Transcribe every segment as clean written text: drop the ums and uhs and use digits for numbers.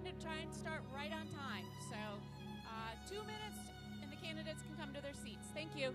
going to try and start right on time. So 2 minutes and the candidates can come to their seats. Thank you.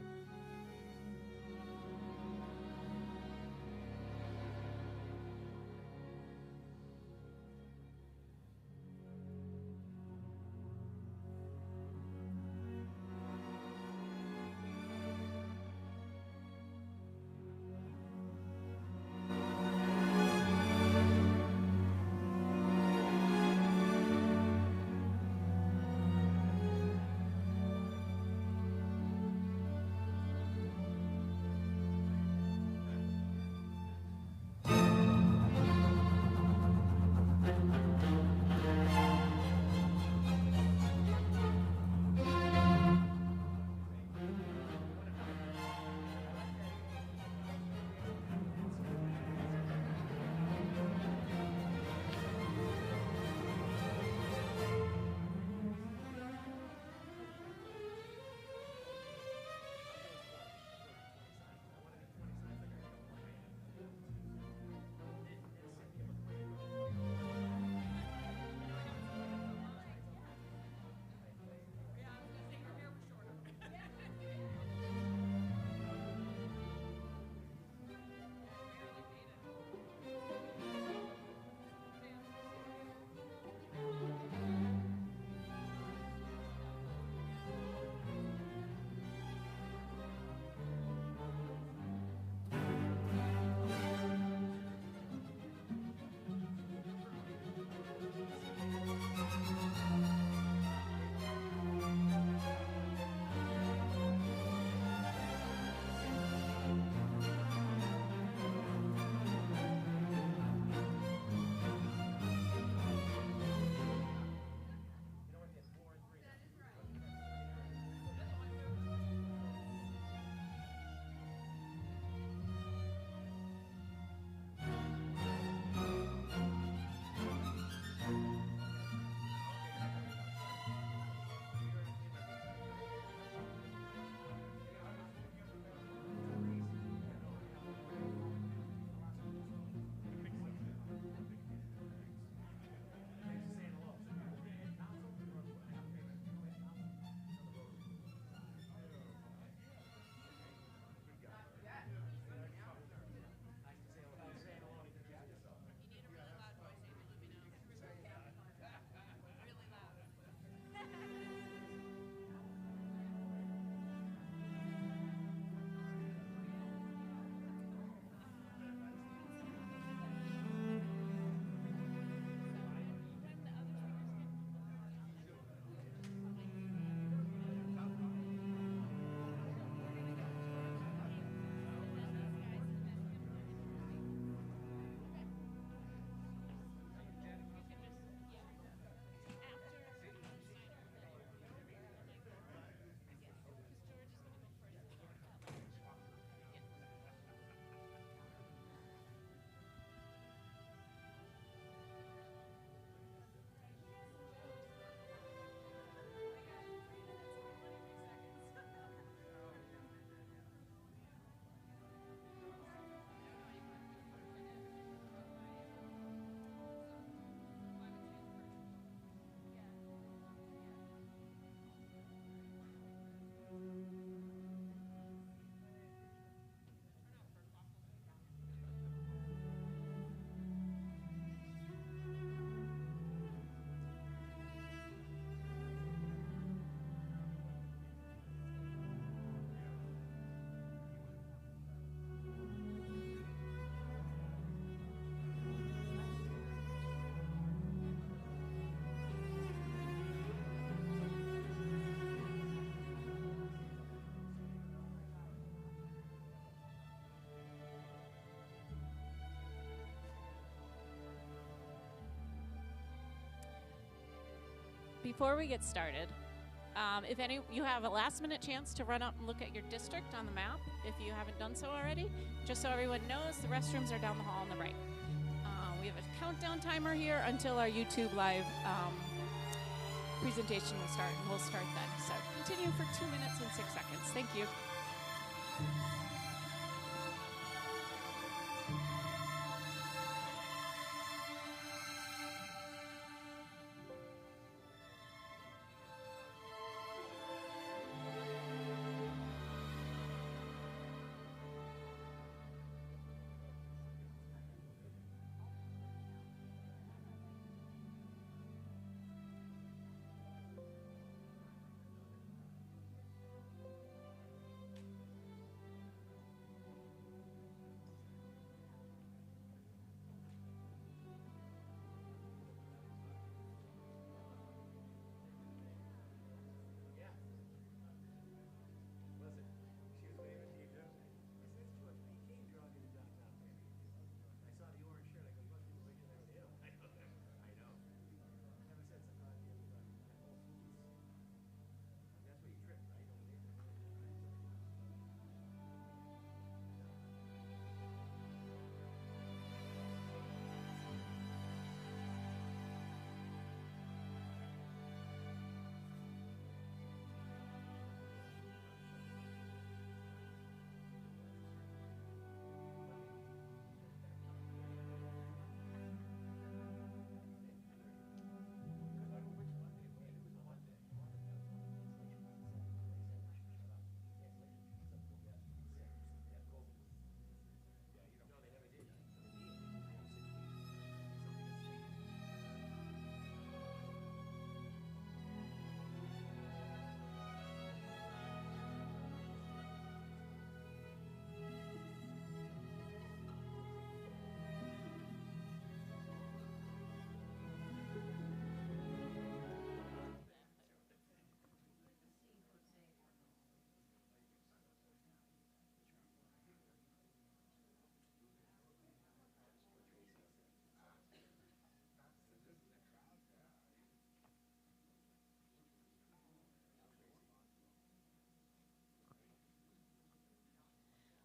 Before we get started, if you have a last-minute chance to run up and look at your district on the map, if you haven't done so already, just so everyone knows, the restrooms are down the hall on the right. We have a countdown timer here until our YouTube live presentation will start, and we'll start then. So continue for 2 minutes and 6 seconds. Thank you.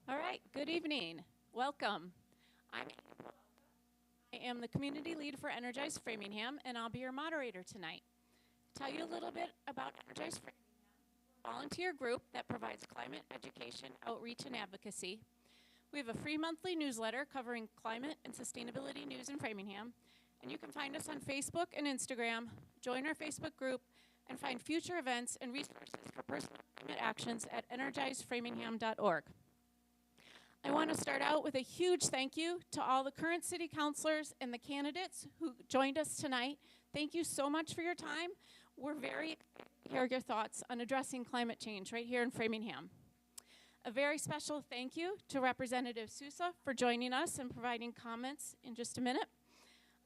All right, good evening. Welcome. I am the community lead for Energize Framingham, and I'll be your moderator tonight. Tell you a little bit about Energize Framingham, a volunteer group that provides climate education, outreach, and advocacy. We have a free monthly newsletter covering climate and sustainability news in Framingham, and you can find us on Facebook and Instagram, join our Facebook group, and find future events and resources for personal climate actions at energizeframingham.org. I want to start out with a huge thank you to all the current city councilors and the candidates who joined us tonight. Thank you so much for your time. We're very excited to hear your thoughts on addressing climate change right here in Framingham. A very special thank you to Representative Sousa for joining us and providing comments in just a minute.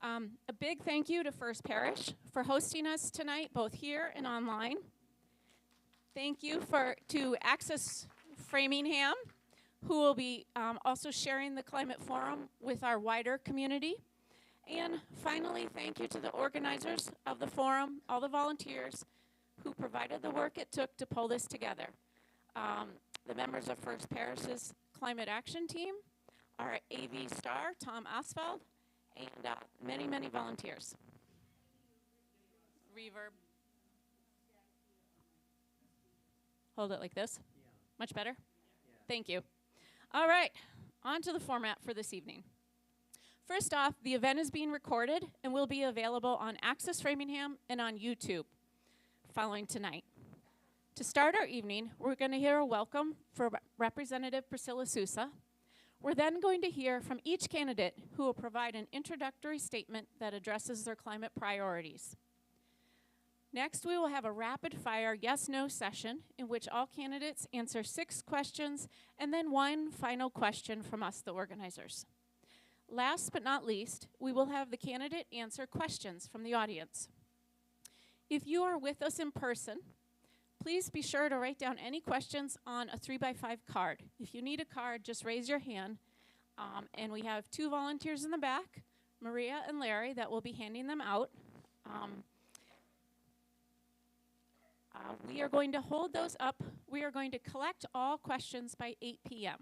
A big thank you to First Parish for hosting us tonight, both here and online. Thank you to Access Framingham, who will be also sharing the Climate Forum with our wider community. And finally, thank you to the organizers of the forum, all the volunteers who provided the work it took to pull this together. The members of First Parish's Climate Action Team, our AV star, Tom Oswald, and many, many volunteers. Reverb. Hold it like this. Yeah. Much better? Yeah. Thank you. All right, on to the format for this evening. First off, the event is being recorded and will be available on Access Framingham and on YouTube following tonight. To start our evening, we're going to hear a welcome for Representative Priscilla Sousa. We're then going to hear from each candidate who will provide an introductory statement that addresses their climate priorities. Next, we will have a rapid-fire yes-no session in which all candidates answer 6 questions and then one final question from us, the organizers. Last but not least, we will have the candidate answer questions from the audience. If you are with us in person, please be sure to write down any questions on a 3x5 card. If you need a card, just raise your hand. And we have 2 volunteers in the back, Maria and Larry, that will be handing them out. We are going to hold those up. We are going to collect all questions by 8 p.m.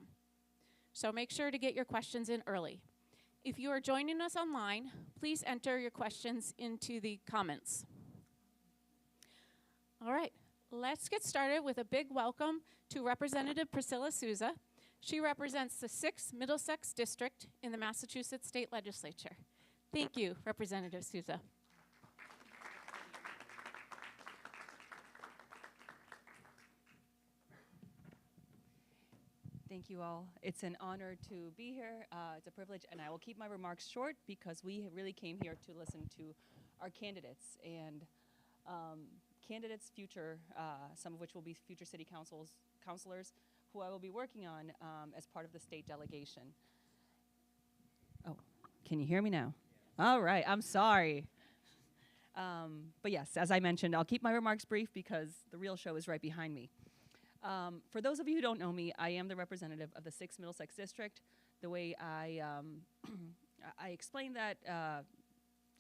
So make sure to get your questions in early. If you are joining us online, please enter your questions into the comments. All right, let's get started with a big welcome to Representative Priscilla Sousa. She represents the 6th Middlesex District in the Massachusetts State Legislature. Thank you, Representative Sousa. Thank you all. It's an honor to be here. It's a privilege, and I will keep my remarks short because we really came here to listen to our candidates and candidates future, some of which will be future city councilors who I will be working on as part of the state delegation. Oh, can you hear me now? Yeah. All right, I'm sorry. But yes, as I mentioned, I'll keep my remarks brief because the real show is right behind me. For those of you who don't know me, I am the representative of the 6th Middlesex District. The way I explain that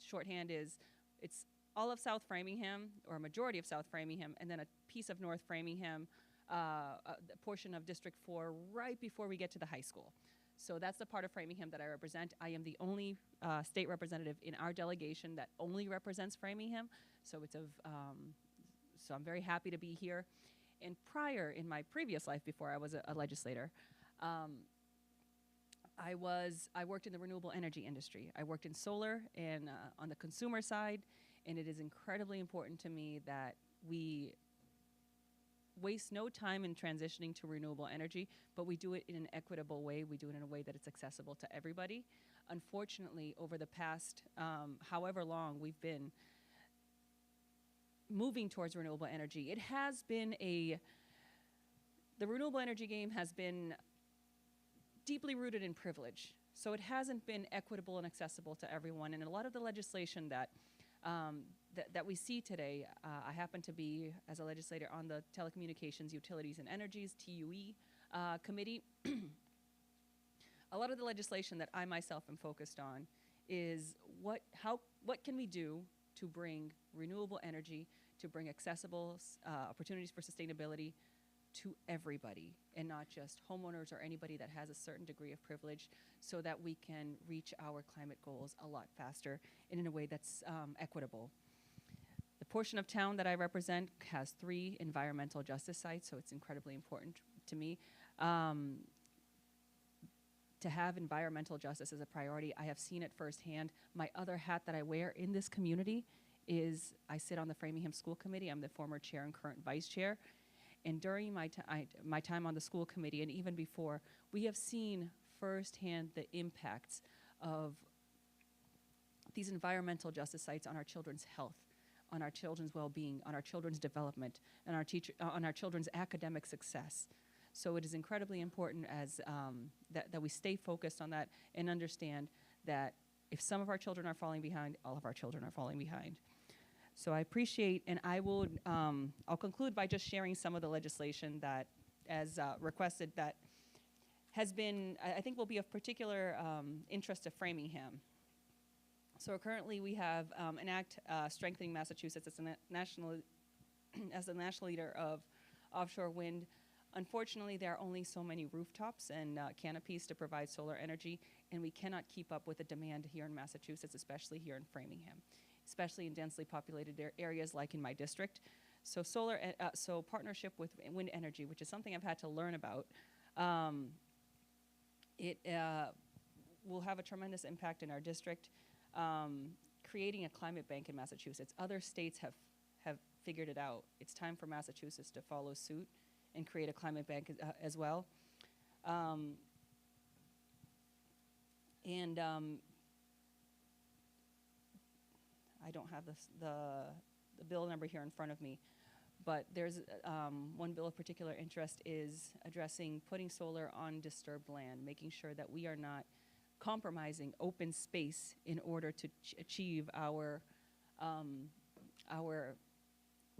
shorthand is it's all of South Framingham, or a majority of South Framingham, and then a piece of North Framingham, a portion of District 4 right before we get to the high school. So that's the part of Framingham that I represent. I am the only state representative in our delegation that only represents Framingham. So so I'm very happy to be here. And prior, in my previous life, before I was a legislator, I worked in the renewable energy industry. I worked in solar and on the consumer side, and it is incredibly important to me that we waste no time in transitioning to renewable energy, but we do it in an equitable way. We do it in a way that it's accessible to everybody. Unfortunately, over the past however long we've been moving towards renewable energy, it has been the renewable energy game has been deeply rooted in privilege. So it hasn't been equitable and accessible to everyone. And a lot of the legislation that we see today, I happen to be, as a legislator, on the Telecommunications, Utilities, and Energies, TUE committee. A lot of the legislation that I myself am focused on is what can we do to bring renewable energy, to bring accessible opportunities for sustainability to everybody and not just homeowners or anybody that has a certain degree of privilege, so that we can reach our climate goals a lot faster and in a way that's equitable. The portion of town that I represent has 3 environmental justice sites, so it's incredibly important to me. To have environmental justice as a priority, I have seen it firsthand. My other hat that I wear in this community is I sit on the Framingham School Committee. I'm the former chair and current vice chair. And during my time on the school committee, and even before, we have seen firsthand the impacts of these environmental justice sites on our children's health, on our children's well-being, on our children's development, and on our children's academic success. So it is incredibly important as that we stay focused on that and understand that if some of our children are falling behind, all of our children are falling behind. So I appreciate, and I'll conclude by just sharing some of the legislation that, as requested, that has been, I think will be of particular interest to Framingham. So currently we have an act strengthening Massachusetts as a national leader of offshore wind. Unfortunately, there are only so many rooftops and canopies to provide solar energy, and we cannot keep up with the demand here in Massachusetts, especially here in Framingham, especially in densely populated areas like in my district. So so partnership with wind energy, which is something I've had to learn about, it will have a tremendous impact in our district, creating a climate bank in Massachusetts. Other states have figured it out. It's time for Massachusetts to follow suit and create a climate bank as well. I don't have the bill number here in front of me, but there's one bill of particular interest is addressing putting solar on disturbed land, making sure that we are not compromising open space in order to achieve our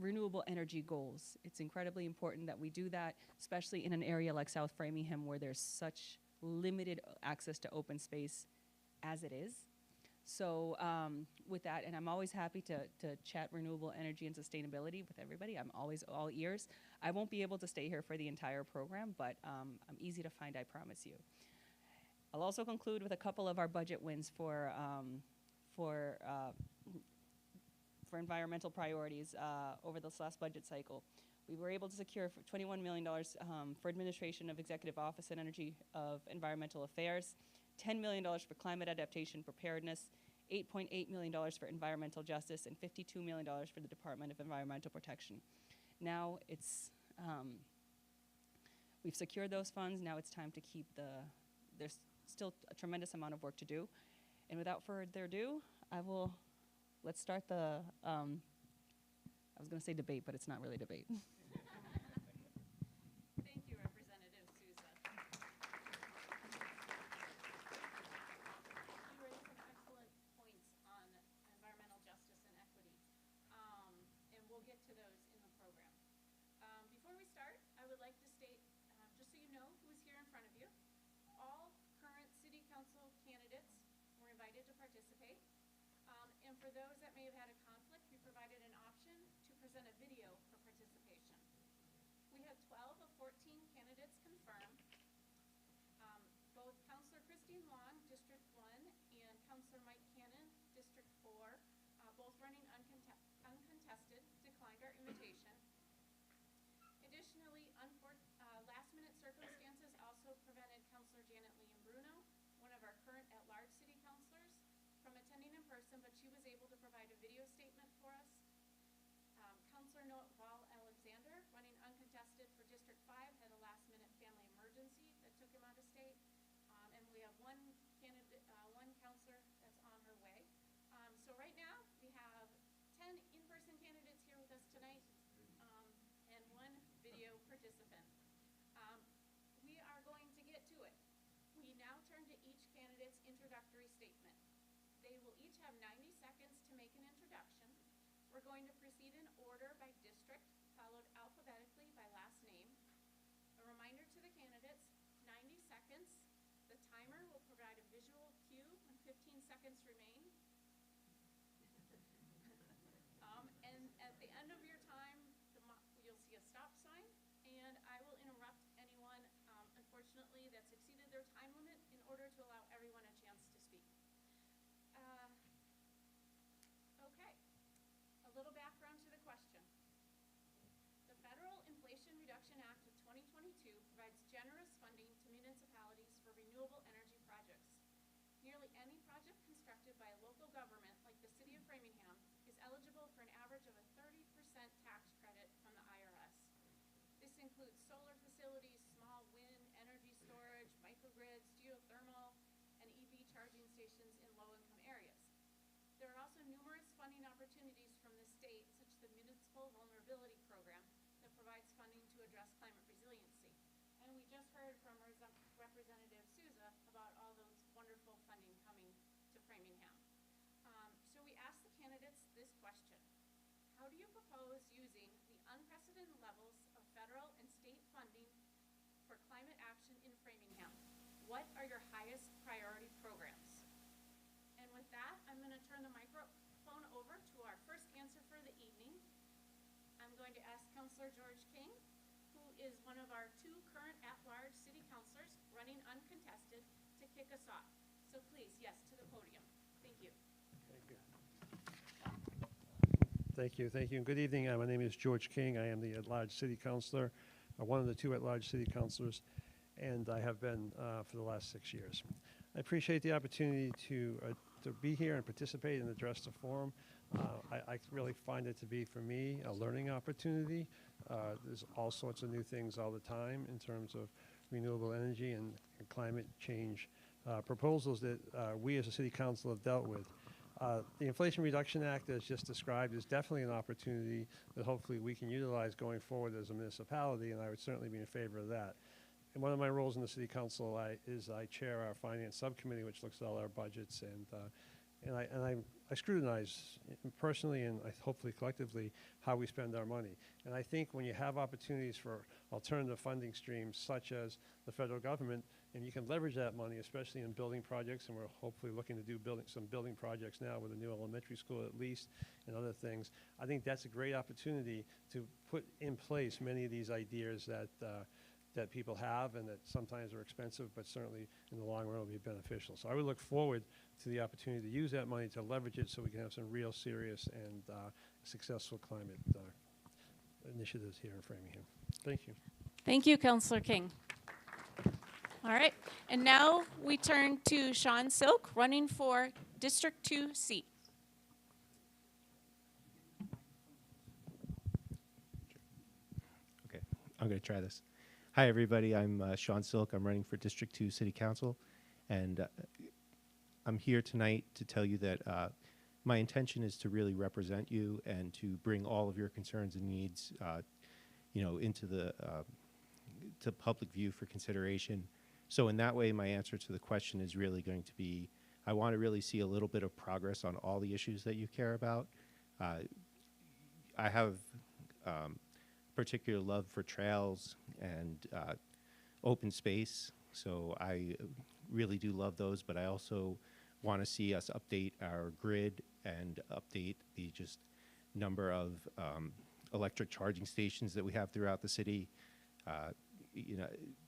renewable energy goals. It's incredibly important that we do that, especially in an area like South Framingham where there's such limited access to open space as it is. So with that, and I'm always happy to chat renewable energy and sustainability with everybody. I'm always all ears. I won't be able to stay here for the entire program, but I'm easy to find, I promise you. I'll also conclude with a couple of our budget wins for environmental priorities over this last budget cycle. We were able to secure $21 million for administration of executive office and energy of environmental affairs, $10 million for climate adaptation preparedness, $8.8 million for environmental justice, and $52 million for the Department of Environmental Protection. Now it's, we've secured those funds. Now it's time to keep there's still a tremendous amount of work to do. And without further ado, let's start the, I was going to say debate, but it's not really debate. Thank you, Representative Souza. You raised some excellent points on environmental justice and equity, and we'll get to those in the program. Before we start, I would like to state, just so you know who's here in front of you, all current City Council candidates were invited to participate. And for those that may have had a conflict, we provided an option to present a video for participation. We have 12 of 14 candidates confirmed. Both Councilor Christine Long, District 1, and Councilor Mike Cannon, District 4, both running uncontested, declined our invitation. Additionally, last-minute circumstances also prevented Councilor Janet Lee Bruno, one of our current at-large city councilors, from attending in person, but she was able to provide a video statement for us. Councilor Noah Alexander, running uncontested for District 5, had a last-minute family emergency that took him out of state. And we have one candidate, one councilor that's on her way. So right now, we have 10 in-person candidates here with us tonight, and one video participant. We are going to get to it. We now turn to each candidate's introductory statement. They will each have 90 seconds to make an introduction. We're going to proceed in order by district, followed alphabetically by last name. A reminder to the candidates, 90 seconds. The timer will provide a visual cue when 15 seconds remain. And at the end of your time, you'll see a stop sign, and I will to allow everyone a chance to speak. Okay, a little background to the question. The Federal Inflation Reduction Act of 2022 provides generous funding to municipalities for renewable energy projects. Nearly any project constructed by a local government, like the City of Framingham, is eligible for an average of a 30% tax credit from the IRS. This includes solar facilities, small wind, energy storage, microgrids, geothermal, and EV charging stations in low-income areas. There are also numerous funding opportunities from the state, such as the Municipal Vulnerability Program, that provides funding to address climate resiliency. And we just heard from Representative Souza about all those wonderful funding coming to Framingham. So we asked the candidates this question. How do you propose using the unprecedented levels of federal and state funding for climate action in Framingham? What are your highest priority programs? And with that, I'm going to turn the microphone over to our first answer for the evening. I'm going to ask Councillor George King, who is one of our 2 current at-large city councillors running uncontested, to kick us off. So please, yes, to the podium. Thank you. Thank you. Thank you. And good evening. My name is George King. I am the at-large city councillor, one of the 2 at-large city councillors, and I have been for the last 6 years. I appreciate the opportunity to be here and participate and address the forum. I really find it to be, for me, a learning opportunity. There's all sorts of new things all the time in terms of renewable energy and climate change proposals that we as a city council have dealt with. The Inflation Reduction Act, as just described, is definitely an opportunity that hopefully we can utilize going forward as a municipality, and I would certainly be in favor of that. And one of my roles in the city council is I chair our finance subcommittee, which looks at all our budgets, and I scrutinize personally and hopefully collectively how we spend our money. And I think when you have opportunities for alternative funding streams such as the federal government, and you can leverage that money, especially in building projects, and we're hopefully looking to do some building projects now with a new elementary school at least, and other things. I think that's a great opportunity to put in place many of these ideas that people have and that sometimes are expensive, but certainly in the long run will be beneficial. So I would look forward to the opportunity to use that money to leverage it so we can have some real serious and successful climate initiatives here in Framingham. Thank you. Thank you, Councillor King. All right, and now we turn to Sean Silk, running for District 2 seat. Okay, I'm going to try this. Hi, everybody. I'm Sean Silk. I'm running for District 2 City Council, and I'm here tonight to tell you that my intention is to really represent you and to bring all of your concerns and needs, into the to public view for consideration. So in that way, my answer to the question is really going to be, I want to really see a little bit of progress on all the issues that you care about. I have particular love for trails and open space, so I really do love those, but I also want to see us update our grid and update the just number of electric charging stations that we have throughout the city.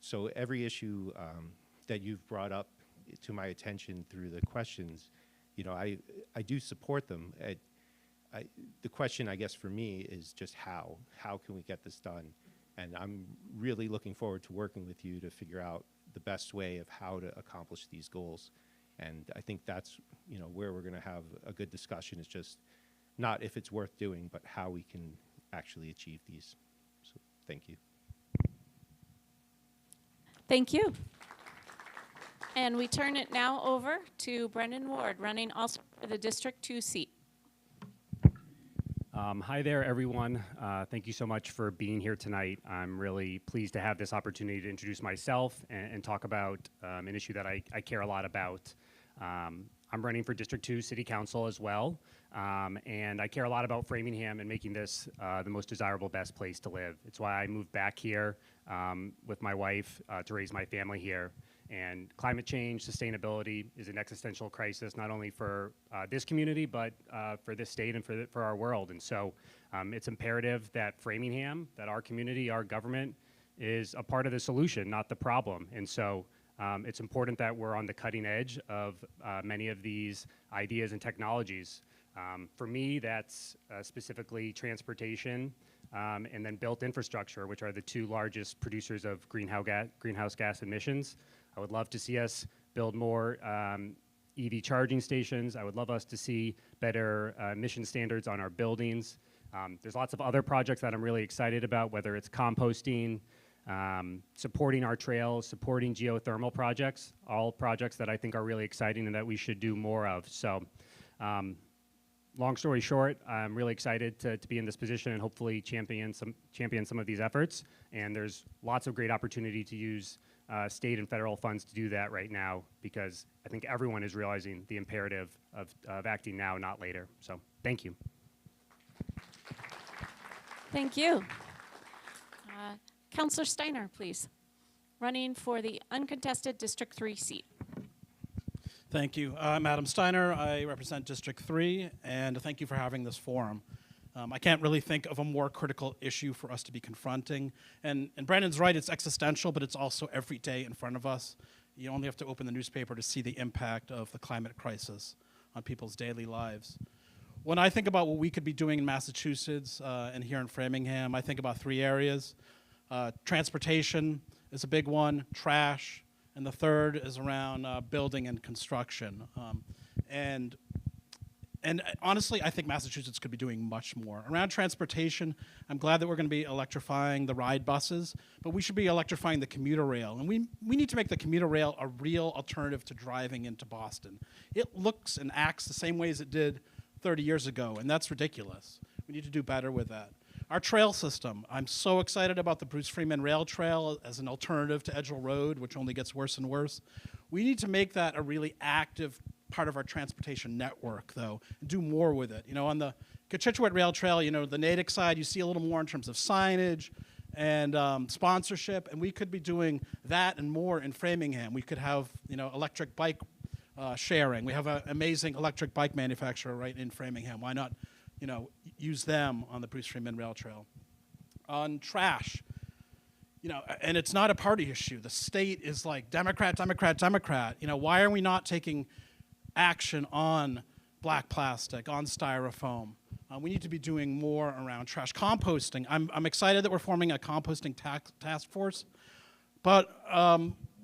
So every issue that you've brought up to my attention through the questions, I do support them. The question, I guess, for me is just how can we get this done? And I'm really looking forward to working with you to figure out the best way of how to accomplish these goals. And I think that's, where we're going to have a good discussion, is just not if it's worth doing, but how we can actually achieve these. So thank you. Thank you. And we turn it now over to Brendan Ward, running also for the District 2 seat. Hi there, everyone. Thank you so much for being here tonight. I'm really pleased to have this opportunity to introduce myself and talk about an issue that I care a lot about. I'm running for District 2 City Council as well, and I care a lot about Framingham and making this the most desirable, best place to live. It's why I moved back here with my wife to raise my family here. And climate change, sustainability is an existential crisis, not only for this community, but for this state and for our world. And so it's imperative that Framingham, that our community, our government, is a part of the solution, not the problem. And so It's important that we're on the cutting edge of many of these ideas and technologies. For me, that's specifically transportation and then built infrastructure, which are the two largest producers of greenhouse gas emissions. I would love to see us build more EV charging stations. I would love us to see better emission standards on our buildings. There's lots of other projects that I'm really excited about, whether it's composting, supporting our trails, supporting geothermal projects, all projects that I think are really exciting and that we should do more of. So long story short, I'm really excited to be in this position and hopefully champion some of these efforts. And there's lots of great opportunity to use state and federal funds to do that right now, because I think everyone is realizing the imperative of acting now, not later. So thank you. Thank you. Councillor Steiner, please. Running for the uncontested District 3 seat. Thank you. I'm Adam Steiner. I represent District 3, and thank you for having this forum. I can't really think of a more critical issue for us to be confronting. And Brandon's right, it's existential, but it's also every day in front of us. You only have to open the newspaper to see the impact of the climate crisis on people's daily lives. When I think about what we could be doing in Massachusetts and here in Framingham, I think about three areas. Transportation is a big one, trash, and the third is around building and construction. And honestly, I think Massachusetts could be doing much more. Around transportation, I'm glad that we're going to be electrifying the ride buses, but we should be electrifying the commuter rail. And we need to make the commuter rail a real alternative to driving into Boston. It looks and acts the same way as it did 30 years ago, and that's ridiculous. We need to do better with that. Our trail system, I'm so excited about the Bruce Freeman Rail Trail as an alternative to Edgell Road, which only gets worse and worse. We need to make that a really active part of our transportation network, though, and do more with it. You know, on the Cochituate Rail Trail, you know, the Natick side, you see a little more in terms of signage and sponsorship, and we could be doing that and more in Framingham. We could have, you know, electric bike sharing. We have an amazing electric bike manufacturer right in Framingham. Why not, you know, use them on the Bruce Freeman Rail Trail? On trash, you know, and it's not a party issue. The state is like Democrat, Democrat, Democrat. You know, why are we not taking action on black plastic, on styrofoam? We need to be doing more around trash. Composting, I'm excited that we're forming a composting task force, but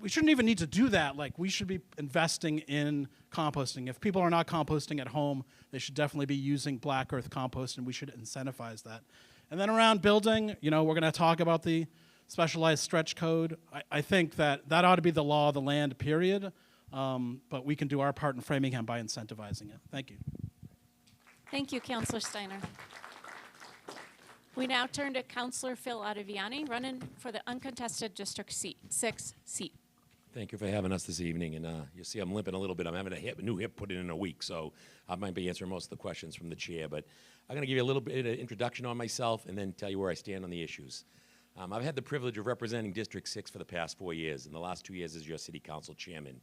we shouldn't even need to do that. Like, we should be investing in composting. If people are not composting at home, they should definitely be using black earth compost, and we should incentivize that. And then around building, you know, we're going to talk about the specialized stretch code. I think that ought to be the law of the land, period. But we can do our part in Framingham by incentivizing it. Thank you. Thank you, Councillor Steiner. We now turn to Councillor Phil Ottaviani, running for the uncontested District 6 seat. Thank you for having us this evening. And you see I'm limping a little bit. I'm having a new hip put in a week, so I might be answering most of the questions from the chair. But I'm going to give you a little bit of introduction on myself and then tell you where I stand on the issues. I've had the privilege of representing District 6 for the past 4 years, and the last 2 years as your city council chairman.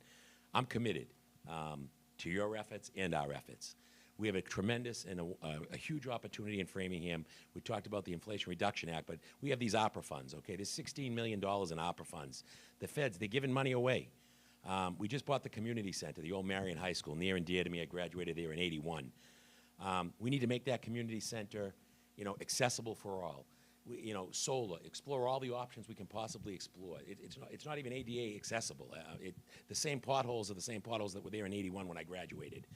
I'm committed to your efforts and our efforts. We have a tremendous and a huge opportunity in Framingham. We talked about the Inflation Reduction Act, but we have these opera funds, okay? There's $16 million in opera funds. The feds, they're giving money away. We just bought the community center, the old Marion High School, near and dear to me. I graduated there in '81. We need to make that community center, you know, accessible for all. You know, solar, explore all the options we can possibly explore. It's not even ADA accessible. The same potholes are the same potholes that were there in '81 when I graduated.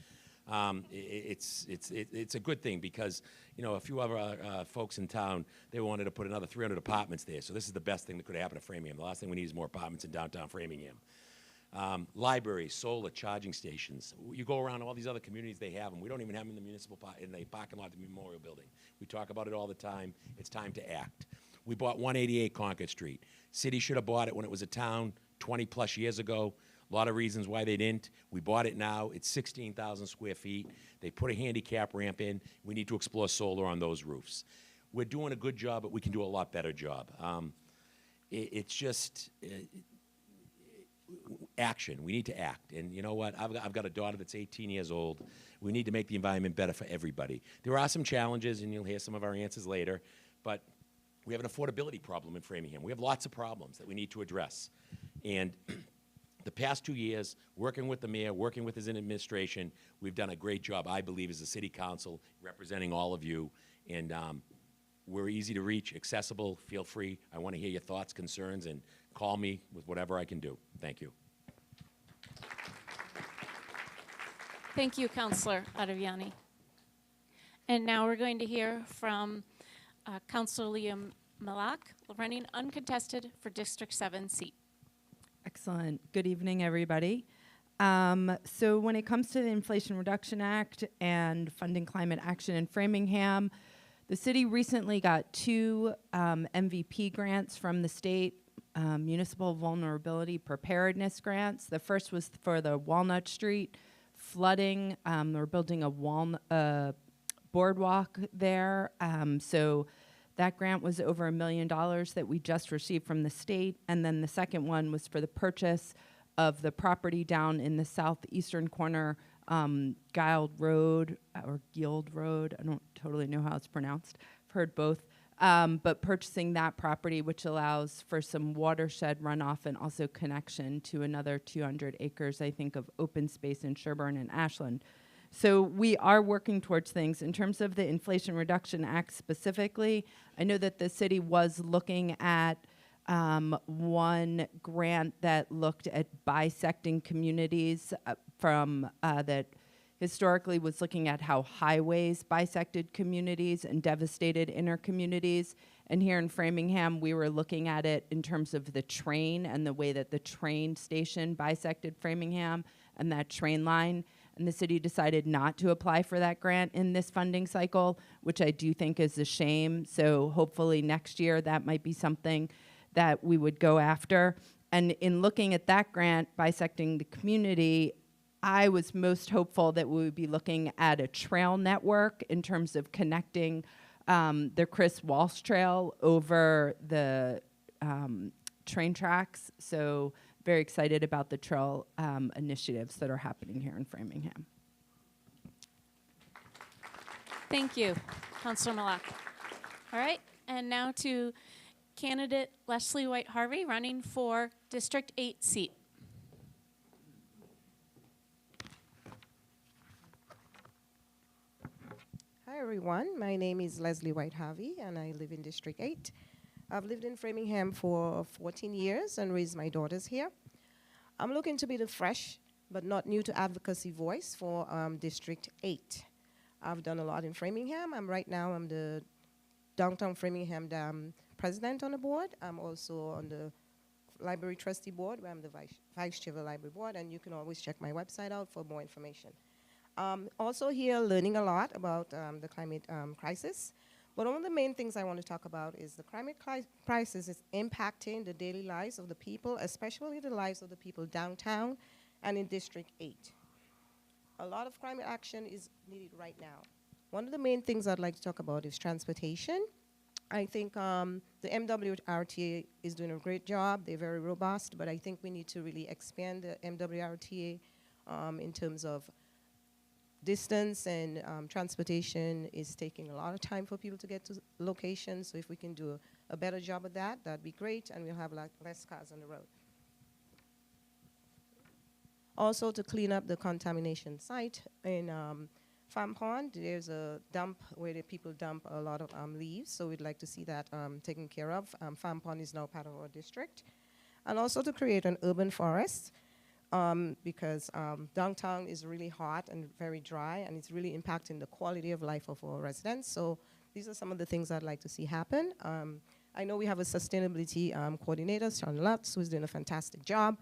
It's a good thing because, you know, a few other folks in town, they wanted to put another 300 apartments there. So this is the best thing that could happen to Framingham. The last thing we need is more apartments in downtown Framingham. Libraries, solar, charging stations. You go around all these other communities, they have them. We don't even have them in the municipal in the parking lot of the Memorial Building. We talk about it all the time. It's time to act. We bought 188 Concord Street. City should have bought it when it was a town 20 plus years ago. A lot of reasons why they didn't. We bought it now. It's 16,000 square feet. They put a handicap ramp in. We need to explore solar on those roofs. We're doing a good job, but we can do a lot better job. It's just action. We need to act. And you know what? I've got a daughter that's 18 years old. We need to make the environment better for everybody. There are some challenges, and you'll hear some of our answers later, but we have an affordability problem in Framingham. We have lots of problems that we need to address. And the past 2 years, working with the mayor, working with his administration, we've done a great job, I believe, as a city council, representing all of you. And we're easy to reach, accessible, feel free. I want to hear your thoughts, concerns, and call me with whatever I can do. Thank you. Thank you, Councillor Ottaviani. And now we're going to hear from Councillor Liam Malak, running uncontested for District 7 seat. Excellent. Good evening, everybody. So when it comes to the Inflation Reduction Act and funding climate action in Framingham, the city recently got 2 MVP grants from the state, Municipal Vulnerability Preparedness grants. The first was for the Walnut Street flooding. We're building a boardwalk there. So that grant was over $1 million that we just received from the state. And then the second one was for the purchase of the property down in the southeastern corner, Guild Road or Guild Road. I don't totally know how it's pronounced. I've heard both. But purchasing that property, which allows for some watershed runoff and also connection to another 200 acres, I think, of open space in Sherburne and Ashland. So we are working towards things. In terms of the Inflation Reduction Act specifically, I know that the city was looking at one grant that looked at bisecting communities that historically was looking at how highways bisected communities and devastated inner communities. And here in Framingham, we were looking at it in terms of the train and the way that the train station bisected Framingham and that train line. And the city decided not to apply for that grant in this funding cycle, which I do think is a shame. So hopefully next year that might be something that we would go after. And in looking at that grant, bisecting the community, I was most hopeful that we would be looking at a trail network in terms of connecting the Chris Walsh Trail over the train tracks. So very excited about the trail initiatives that are happening here in Framingham. Thank you, Councillor Malak. All right, and now to candidate Leslie White Harvey, running for District 8 seat. Hi everyone, my name is Leslie White Harvey and I live in District 8. I've lived in Framingham for 14 years and raised my daughters here. I'm looking to be the fresh but not new to advocacy voice for District 8. I've done a lot in Framingham. I'm the Downtown Framingham president on the board. I'm also on the library trustee board where I'm the vice chair of the library board, and you can always check my website out for more information. Also here learning a lot about the climate crisis. But one of the main things I want to talk about is the climate crisis is impacting the daily lives of the people, especially the lives of the people downtown and in District 8. A lot of climate action is needed right now. One of the main things I'd like to talk about is transportation. I think the MWRTA is doing a great job. They're very robust, but I think we need to really expand the MWRTA in terms of distance, and transportation is taking a lot of time for people to get to locations. So if we can do a better job of that, that'd be great, and we'll have less cars on the road. Also, to clean up the contamination site in Farm Pond, there's a dump where the people dump a lot of leaves, so we'd like to see that taken care of. Farm Pond is now part of our district. And also to create an urban forest, because downtown is really hot and very dry, and it's really impacting the quality of life of our residents. So these are some of the things I'd like to see happen. I know we have a sustainability coordinator, Sean Lutz, who's doing a fantastic job.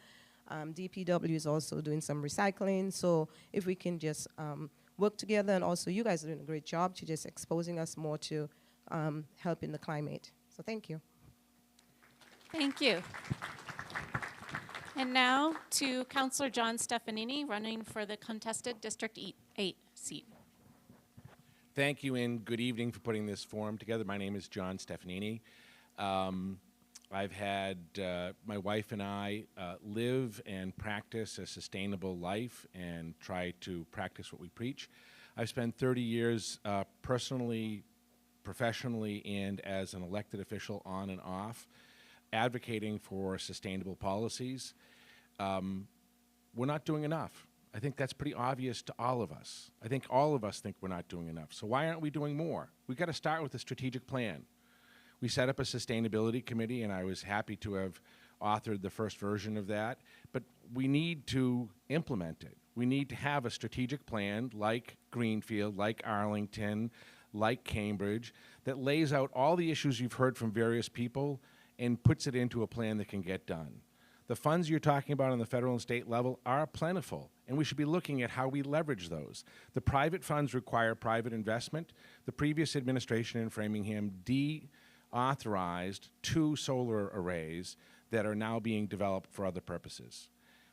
DPW is also doing some recycling. So if we can just work together, and also you guys are doing a great job to just exposing us more to helping the climate. So thank you. Thank you. And now to Councillor John Stefanini, running for the contested District 8 seat. Thank you and good evening for putting this forum together. My name is John Stefanini. I've had my wife and I live and practice a sustainable life and try to practice what we preach. I've spent 30 years personally, professionally, and as an elected official on and off advocating for sustainable policies. we're not doing enough. I think that's pretty obvious to all of us. I think all of us think we're not doing enough. So why aren't we doing more? We've got to start with a strategic plan. We set up a sustainability committee, and I was happy to have authored the first version of that, but we need to implement it. We need to have a strategic plan like Greenfield, like Arlington, like Cambridge, that lays out all the issues you've heard from various people and puts it into a plan that can get done. The funds you're talking about on the federal and state level are plentiful, and we should be looking at how we leverage those. The private funds require private investment. The previous administration in Framingham authorized 2 solar arrays that are now being developed for other purposes.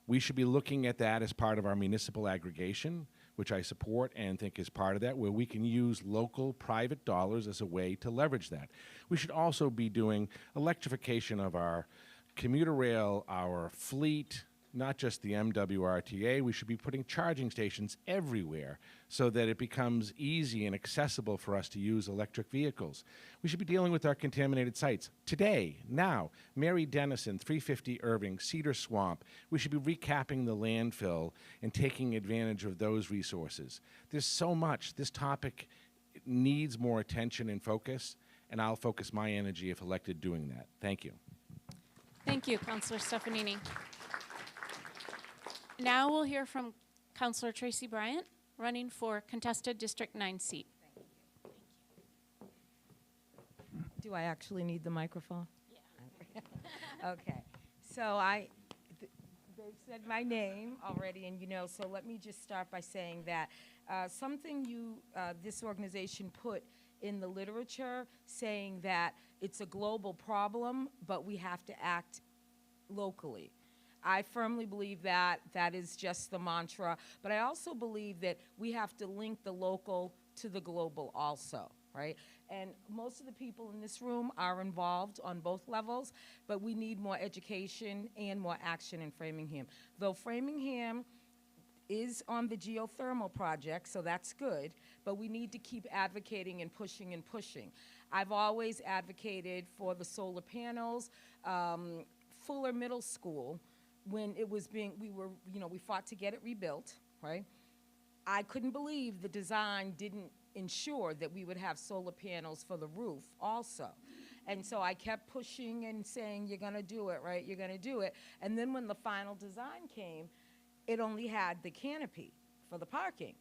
We should be looking at that as part of our municipal aggregation, which I support and think is part of that, where we can use local private dollars as a way to leverage that. We should also be doing electrification of our commuter rail, our fleet, not just the MWRTA. We should be putting charging stations everywhere so that it becomes easy and accessible for us to use electric vehicles. We should be dealing with our contaminated sites today, now. Mary Dennison, 350 Irving, Cedar Swamp. We should be recapping the landfill and taking advantage of those resources. There's so much. This topic needs more attention and focus, and I'll focus my energy, if elected, doing that. Thank you. Thank you, Councillor Stefanini. Now we'll hear from Councillor Tracy Bryant, running for contested District 9 seat. Do I actually need the microphone? Yeah. Okay. So they've said my name already, and so let me just start by saying that something this organization put in the literature saying that it's a global problem, but we have to act locally. I firmly believe that is just the mantra, but I also believe that we have to link the local to the global also, right? And most of the people in this room are involved on both levels, but we need more education and more action in Framingham. Though Framingham is on the geothermal project, so that's good, but we need to keep advocating and pushing and pushing. I've always advocated for the solar panels. Fuller Middle School, when it was we fought to get it rebuilt, right? I couldn't believe the design didn't ensure that we would have solar panels for the roof also. And so I kept pushing and saying, you're gonna do it, right? You're gonna do it. And then when the final design came, it only had the canopy for the parking.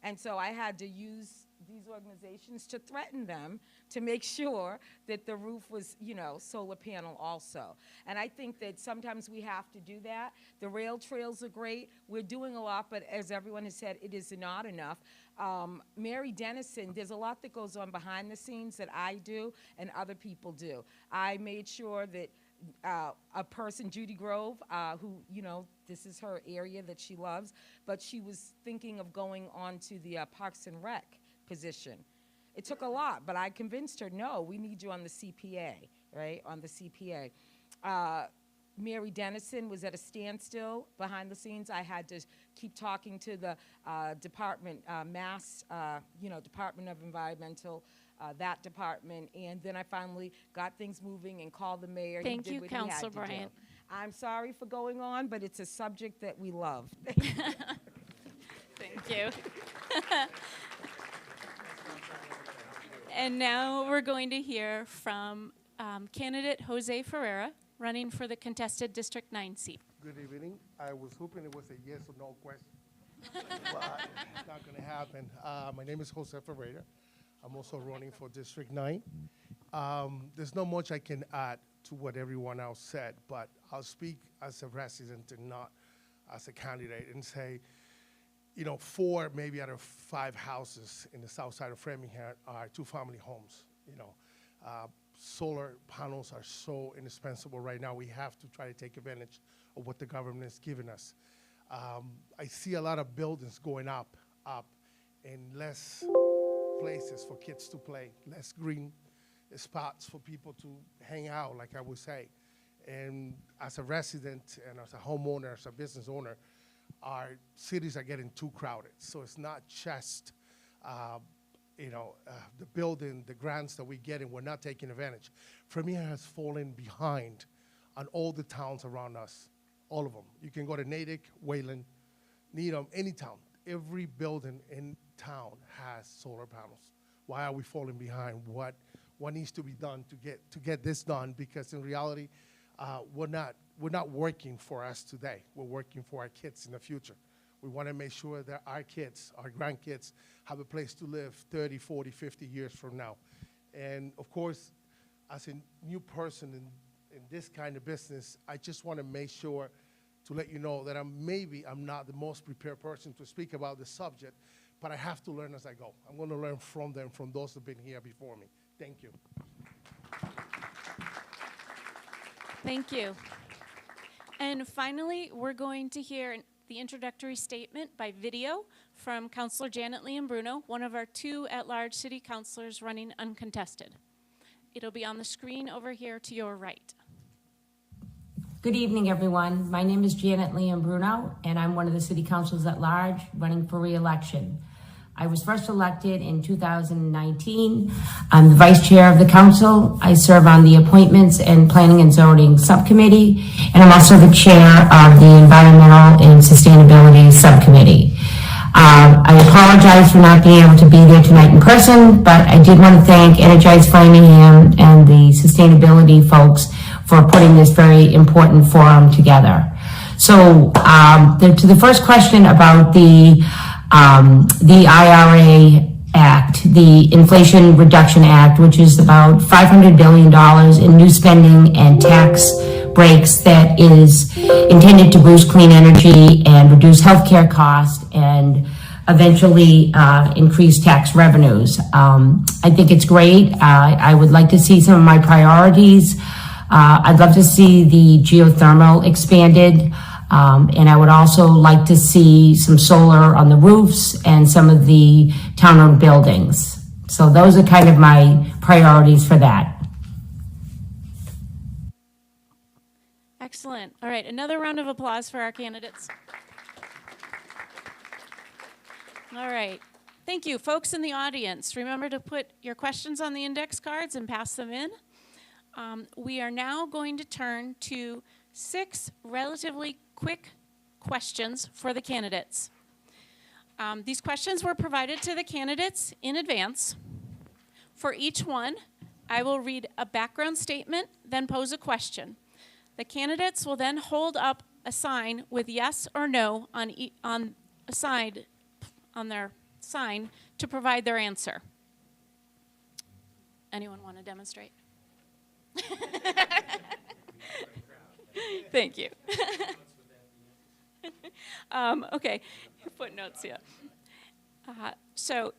And so I had to use these organizations to threaten them to make sure that the roof was, solar panel also. And I think that sometimes we have to do that. The rail trails are great. We're doing a lot, but as everyone has said, it is not enough. Mary Dennison, there's a lot that goes on behind the scenes that I do and other people do. I made sure that a person, Judy Grove, who, this is her area that she loves, but she was thinking of going on to the Parks and Rec position. It took a lot, but I convinced her, no, we need you on the CPA, right, on the CPA. Mary Dennison was at a standstill behind the scenes. I had to keep talking to the department, Department of Environmental, that department, and then I finally got things moving and called the mayor. Thank you, Councilor Bryant. I'm sorry for going on, but it's a subject that we love. Thank you. And now we're going to hear from candidate Jose Ferreira, running for the contested District 9 seat. Good evening. I was hoping it was a yes or no question, but it's not going to happen. My name is Jose Ferreira. I'm also running for District 9. There's not much I can add to what everyone else said, but I'll speak as a resident and not as a candidate and say, 4 maybe out of 5 houses in the south side of Framingham are 2-family homes. Solar panels are so indispensable right now. We have to try to take advantage of what the government has given us. I see a lot of buildings going up, and less places for kids to play, less green spots for people to hang out, like I would say. And as a resident and as a homeowner, as a business owner, our cities are getting too crowded. So it's not just, the building, the grants that we get, and we're not taking advantage. Framingham has fallen behind on all the towns around us all of them. You can go to Natick, Wayland, Needham, any town. Every building in town has solar panels. Why are we falling behind? What needs to be done to get this done? Because in reality, we're not working for us today. We're working for our kids in the future. We want to make sure that our kids, our grandkids, have a place to live 30, 40, 50 years from now. And of course, as a new person in this kind of business, I just want to make sure to let you know that I'm not the most prepared person to speak about the subject, but I have to learn as I go. I'm going to learn from them, from those that have been here before me. Thank you. Thank you. And finally, we're going to hear the introductory statement by video from Councilor Janet Liam-Bruno, one of our 2 at-large city councilors running uncontested. It'll be on the screen over here to your right. Good evening, everyone. My name is Janet Liam-Bruno, and I'm one of the city councilors at large running for re-election. I was first elected in 2019. I'm the vice chair of the council. I serve on the appointments and planning and zoning subcommittee, and I'm also the chair of the environmental and sustainability subcommittee. I apologize for not being able to be there tonight in person, but I did want to thank Energize Framingham and the sustainability folks for putting this very important forum together. So to the first question about the IRA Act, the Inflation Reduction Act, which is about $500 billion in new spending and tax breaks that is intended to boost clean energy and reduce healthcare costs and eventually increase tax revenues. I think it's great. I would like to see some of my priorities. I'd love to see the geothermal expanded. And I would also like to see some solar on the roofs and some of the town-owned buildings. So those are kind of my priorities for that. Excellent. All right, another round of applause for our candidates. All right. Thank you. Folks in the audience, remember to put your questions on the index cards and pass them in. We are now going to turn to 6 relatively quick questions for the candidates. These questions were provided to the candidates in advance. For each one, I will read a background statement, then pose a question. The candidates will then hold up a sign with yes or no on their sign to provide their answer. Anyone want to demonstrate? Thank you. Okay, footnotes, yeah. So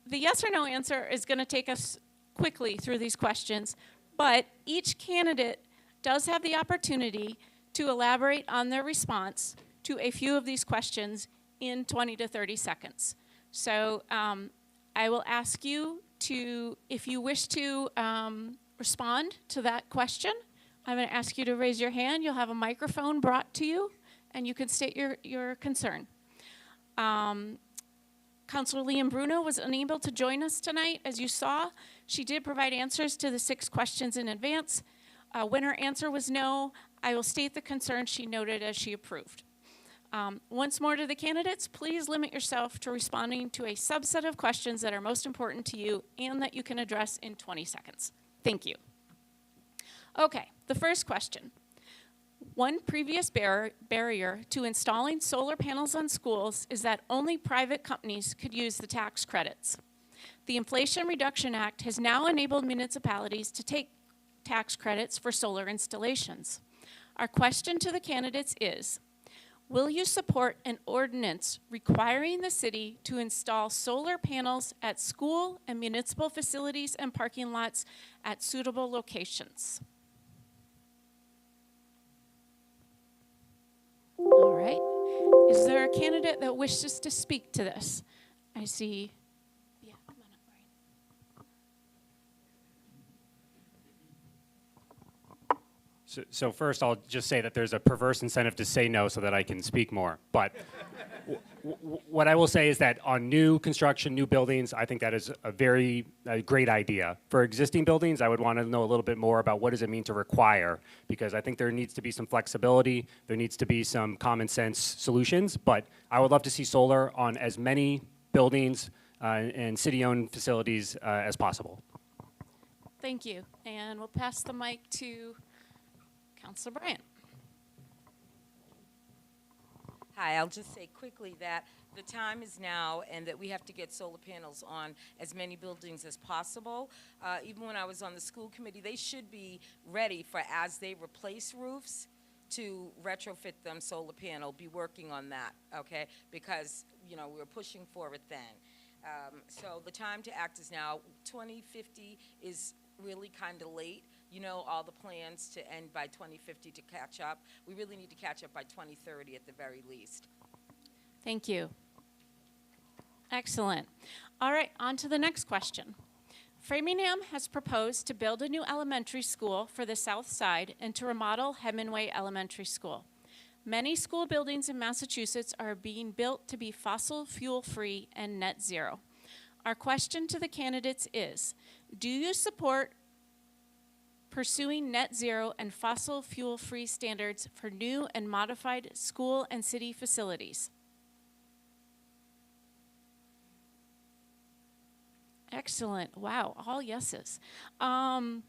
the yes or no answer is going to take us quickly through these questions, but each candidate does have the opportunity to elaborate on their response to a few of these questions in 20 to 30 seconds. So I will ask you to, if you wish to respond to that question, I'm going to ask you to raise your hand. You'll have a microphone brought to you, and you can state your concern. Councilor Liam-Bruno was unable to join us tonight. As you saw, she did provide answers to the 6 questions in advance. When her answer was no, I will state the concern she noted as she approved. Once more to the candidates, please limit yourself to responding to a subset of questions that are most important to you and that you can address in 20 seconds. Thank you. Okay, the first question. One previous barrier to installing solar panels on schools is that only private companies could use the tax credits. The Inflation Reduction Act has now enabled municipalities to take tax credits for solar installations. Our question to the candidates is, will you support an ordinance requiring the city to install solar panels at school and municipal facilities and parking lots at suitable locations? All right. Is there a candidate that wishes to speak to this? I see. Yeah, come on up, Ryan. So first, I'll just say that there's a perverse incentive to say no so that I can speak more. But What I will say is that on new construction, new buildings, I think that is a very great idea. For existing buildings, I would want to know a little bit more about what does it mean to require, because I think there needs to be some flexibility, there needs to be some common sense solutions, but I would love to see solar on as many buildings and city-owned facilities as possible. Thank you. And we'll pass the mic to Councilor Bryant. Hi, I'll just say quickly that the time is now and that we have to get solar panels on as many buildings as possible. Even when I was on the school committee, they should be ready for, as they replace roofs, to retrofit them solar panel, be working on that, okay? Because, you know, we were pushing for it then. So the time to act is now. 2050 is really kind of late. You know, all the plans to end by 2050 to catch up. We really need to catch up by 2030 at the very least. Thank you. Excellent. All right, on to the next question. Framingham has proposed to build a new elementary school for the south side and to remodel Hemingway Elementary School. Many school buildings in Massachusetts are being built to be fossil fuel free and net zero. Our question to the candidates is, do you support pursuing net zero and fossil fuel free standards for new and modified school and city facilities? Excellent. Wow, all yeses. Yay.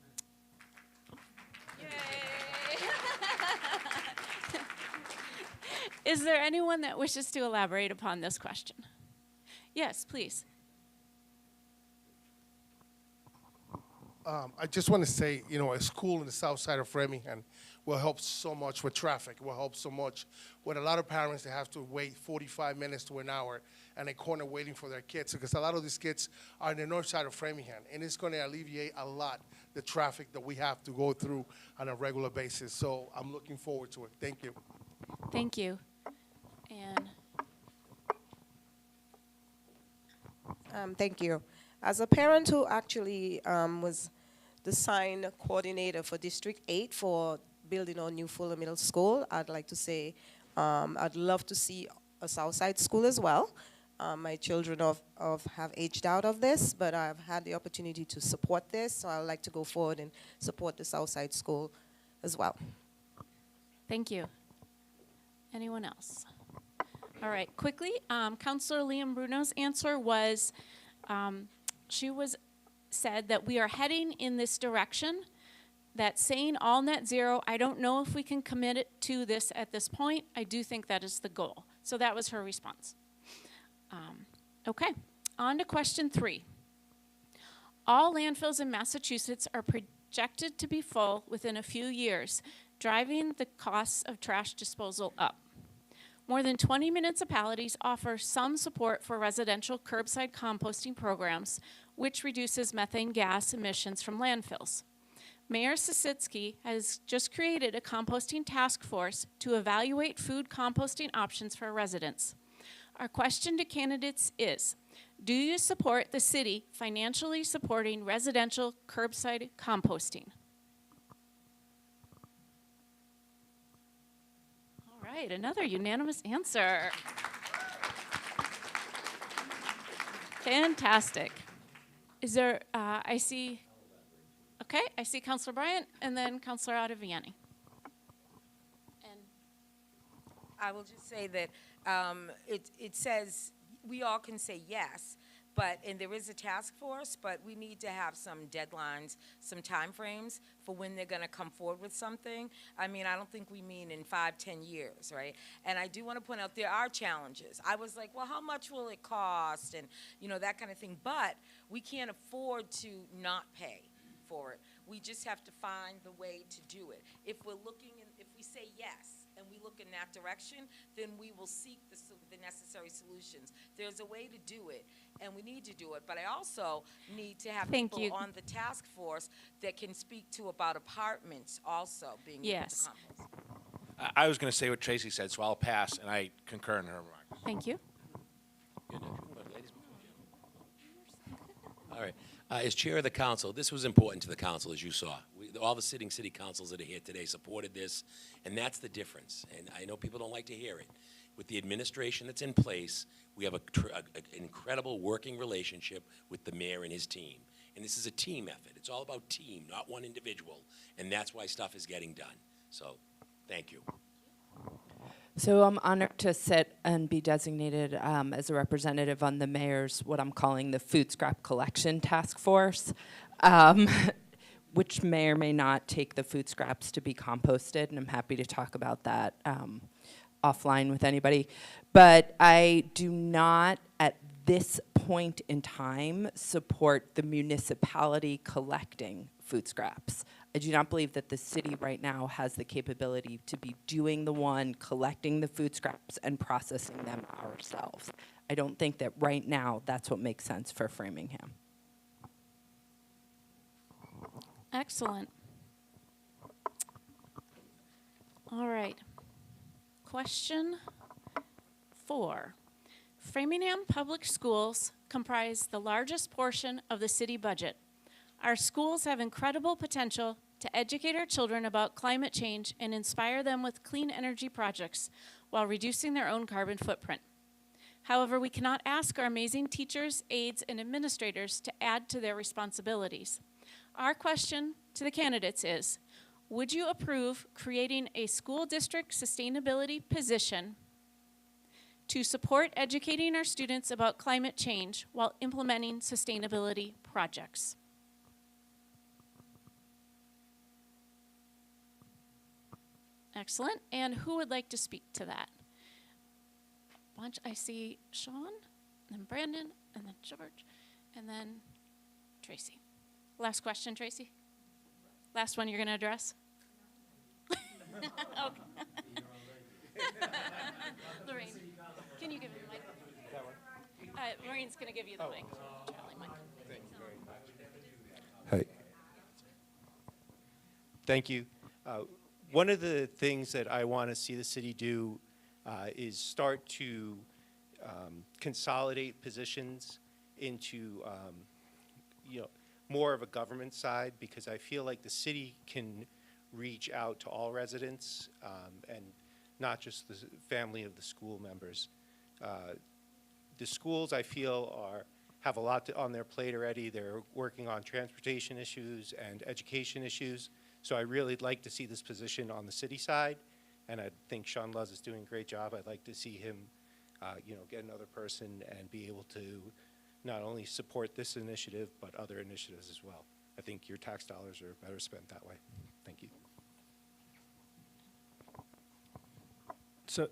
Is there anyone that wishes to elaborate upon this question? Yes, please. I just want to say, you know, a school in the south side of Framingham will help so much with traffic. Will help so much with a lot of parents that have to wait 45 minutes to an hour and a corner waiting for their kids, because a lot of these kids are in the north side of Framingham, and it's going to alleviate a lot the traffic that we have to go through on a regular basis. So I'm looking forward to it. Thank you. Thank you. And Thank you. As a parent who actually was the sign coordinator for District 8 for building our new Fuller Middle School, I'd like to say I'd love to see a Southside school as well. My children have aged out of this, but I've had the opportunity to support this, so I'd like to go forward and support the Southside school as well. thank you. Anyone else? All right, quickly, Councilor Liam Bruno's answer was, said that we are heading in this direction, that saying all net zero, I don't know if we can commit it to this at this point. I do think that is the goal. So that was her response. Okay, on to question 3. All landfills in Massachusetts are projected to be full within a few years, driving the costs of trash disposal up. More than 20 municipalities offer some support for residential curbside composting programs, which reduces methane gas emissions from landfills. Mayor Sisitsky has just created a composting task force to evaluate food composting options for residents. Our question to candidates is, do you support the city financially supporting residential curbside composting? All right, another unanimous answer. Fantastic. Is there, I see Councilor Bryant and then Councilor Ottaviani. And I will just say that it says we all can say yes, and there is a task force, but we need to have some deadlines, some time frames for when they're going to come forward with something. I mean, I don't think we mean in 5-10 years, right? And I do want to point out there are challenges. I was like, well, how much will it cost, and you know, that kind of thing. But we can't afford to not pay for it. We just have to find the way to do it. If we're looking, if we say yes and we look in that direction, then we will seek the necessary solutions. There's a way to do it, and we need to do it. But I also need to have people on the task force that can speak to about apartments also being able to compost. I was going to say what Tracy said, so I'll pass, and I concur in her remarks. Thank you. All right. As chair of the council, this was important to the council, as you saw. all the sitting city councils that are here today supported this, and that's the difference. And I know people don't like to hear it. With the administration that's in place, we have an incredible working relationship with the mayor and his team. And this is a team effort. It's all about team, not one individual. And that's why stuff is getting done. So, thank you. So I'm honored to sit and be designated as a representative on the mayor's, what I'm calling the Food Scrap Collection Task Force, which may or may not take the food scraps to be composted, and I'm happy to talk about that offline with anybody. But I do not, at this point in time, support the municipality collecting food scraps. I do not believe that the city right now has the capability to be doing the one, collecting the food scraps and processing them ourselves. I don't think that right now that's what makes sense for Framingham. Excellent. All right. Question 4. Framingham Public Schools comprise the largest portion of the city budget. Our schools have incredible potential to educate our children about climate change and inspire them with clean energy projects while reducing their own carbon footprint. However, we cannot ask our amazing teachers, aides, and administrators to add to their responsibilities. Our question to the candidates is, would you approve creating a school district sustainability position to support educating our students about climate change while implementing sustainability projects? Excellent. And who would like to speak to that? Bunch. I see Sean, then Brandon, and then George, and then Tracy. Last question, Tracy? Last one you're going to address? Okay. Lorraine, can you give him the mic? Lorraine's going to give you the mic. Charlie, mic. Thank you very much. Hi. Thank you. One of the things that I want to see the city do is start to consolidate positions into more of a government side, because I feel like the city can reach out to all residents and not just the family of the school members. The schools, I feel, have a lot on their plate already. They're working on transportation issues and education issues. So I really like to see this position on the city side, and I think Sean Luz is doing a great job. I'd like to see him, get another person and be able to not only support this initiative, but other initiatives as well. I think your tax dollars are better spent that way. Thank you.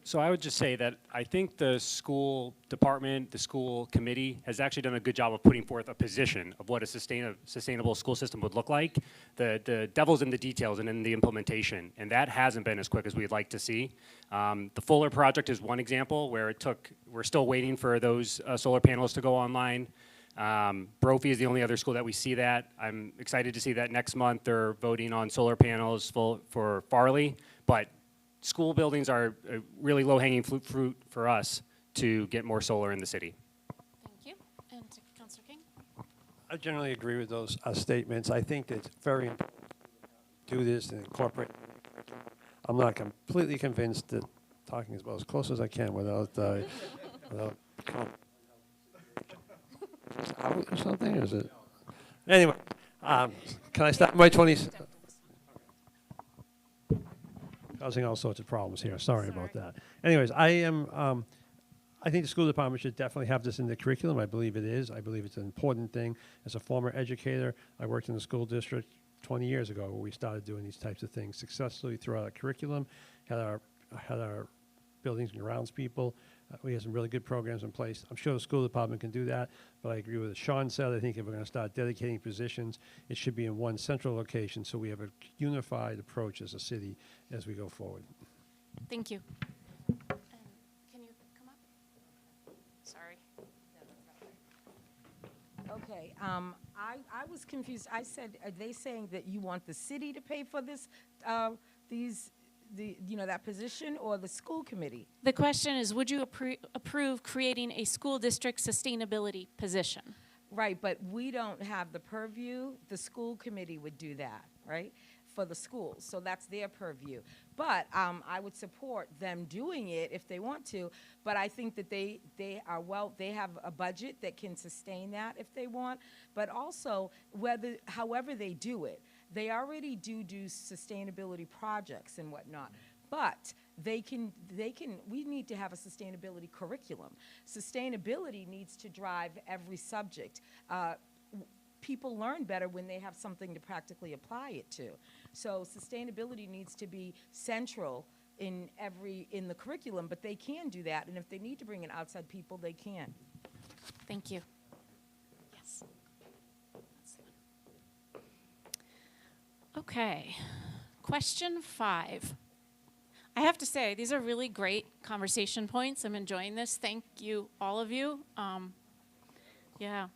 So I would just say that I think the school department, the school committee has actually done a good job of putting forth a position of what a sustainable school system would look like. The devil's in the details and in the implementation, and that hasn't been as quick as we'd like to see. The Fuller project is one example where we're still waiting for those solar panels to go online. Brophy is the only other school that we see that. I'm excited to see that next month they're voting on solar panels for Farley, but school buildings are a really low-hanging fruit for us to get more solar in the city. Thank you. And to Councilor King? I generally agree with those statements. I think that it's very important to do this and incorporate. I'm not completely convinced that talking is about as close as I can without out or something, or is it? Anyway, can I start my 20s? Causing all sorts of problems here. Sorry about that. Anyways, I think the school department should definitely have this in the curriculum. I believe it is. I believe it's an important thing. As a former educator, I worked in the school district 20 years ago where we started doing these types of things successfully throughout our curriculum, had our buildings and grounds people. We have some really good programs in place. I'm sure the school department can do that, but I agree with what Sean said. I think if we're going to start dedicating positions, it should be in one central location so we have a unified approach as a city as we go forward. Thank you. Can you come up? Sorry. Okay, I was confused. I said, are they saying that you want the city to pay for this, that position, or the school committee? The question is, would you approve creating a school district sustainability position? Right, but we don't have the purview. The school committee would do that, right? for the schools. So that's their purview. But I would support them doing it if they want to. But I think that they have a budget that can sustain that if they want. But also, however they do it, they already do sustainability projects and whatnot. But we need to have a sustainability curriculum. Sustainability needs to drive every subject. People learn better when they have something to practically apply it to. So sustainability needs to be central in the curriculum, but they can do that, and if they need to bring in outside people, they can. Thank you. Yes. Okay. Question 5. I have to say, these are really great conversation points. I'm enjoying this. Thank you, all of you. Yeah.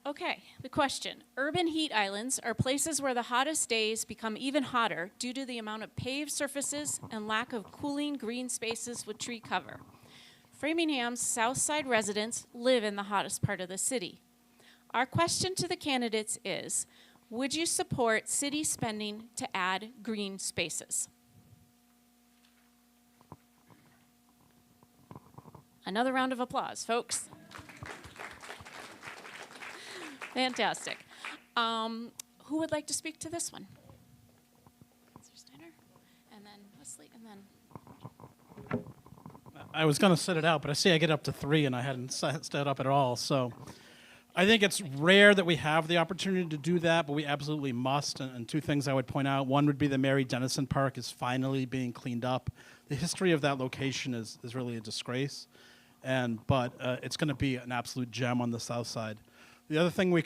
Okay, the question. Urban heat islands are places where the hottest days become even hotter due to the amount of paved surfaces and lack of cooling green spaces with tree cover. Framingham's South Side residents live in the hottest part of the city. Our question to the candidates is, would you support city spending to add green spaces? Another round of applause, folks. Fantastic. Who would like to speak to this one? Councilor Steiner, and then Wesley, and then... I was going to set it out, but I see I get up to 3, and I hadn't set it up at all. So I think it's rare that we have the opportunity to do that, but we absolutely must. And 2 things I would point out. One would be the Mary Dennison Park is finally being cleaned up. The history of that location is really a disgrace, but it's going to be an absolute gem on the south side. The other thing we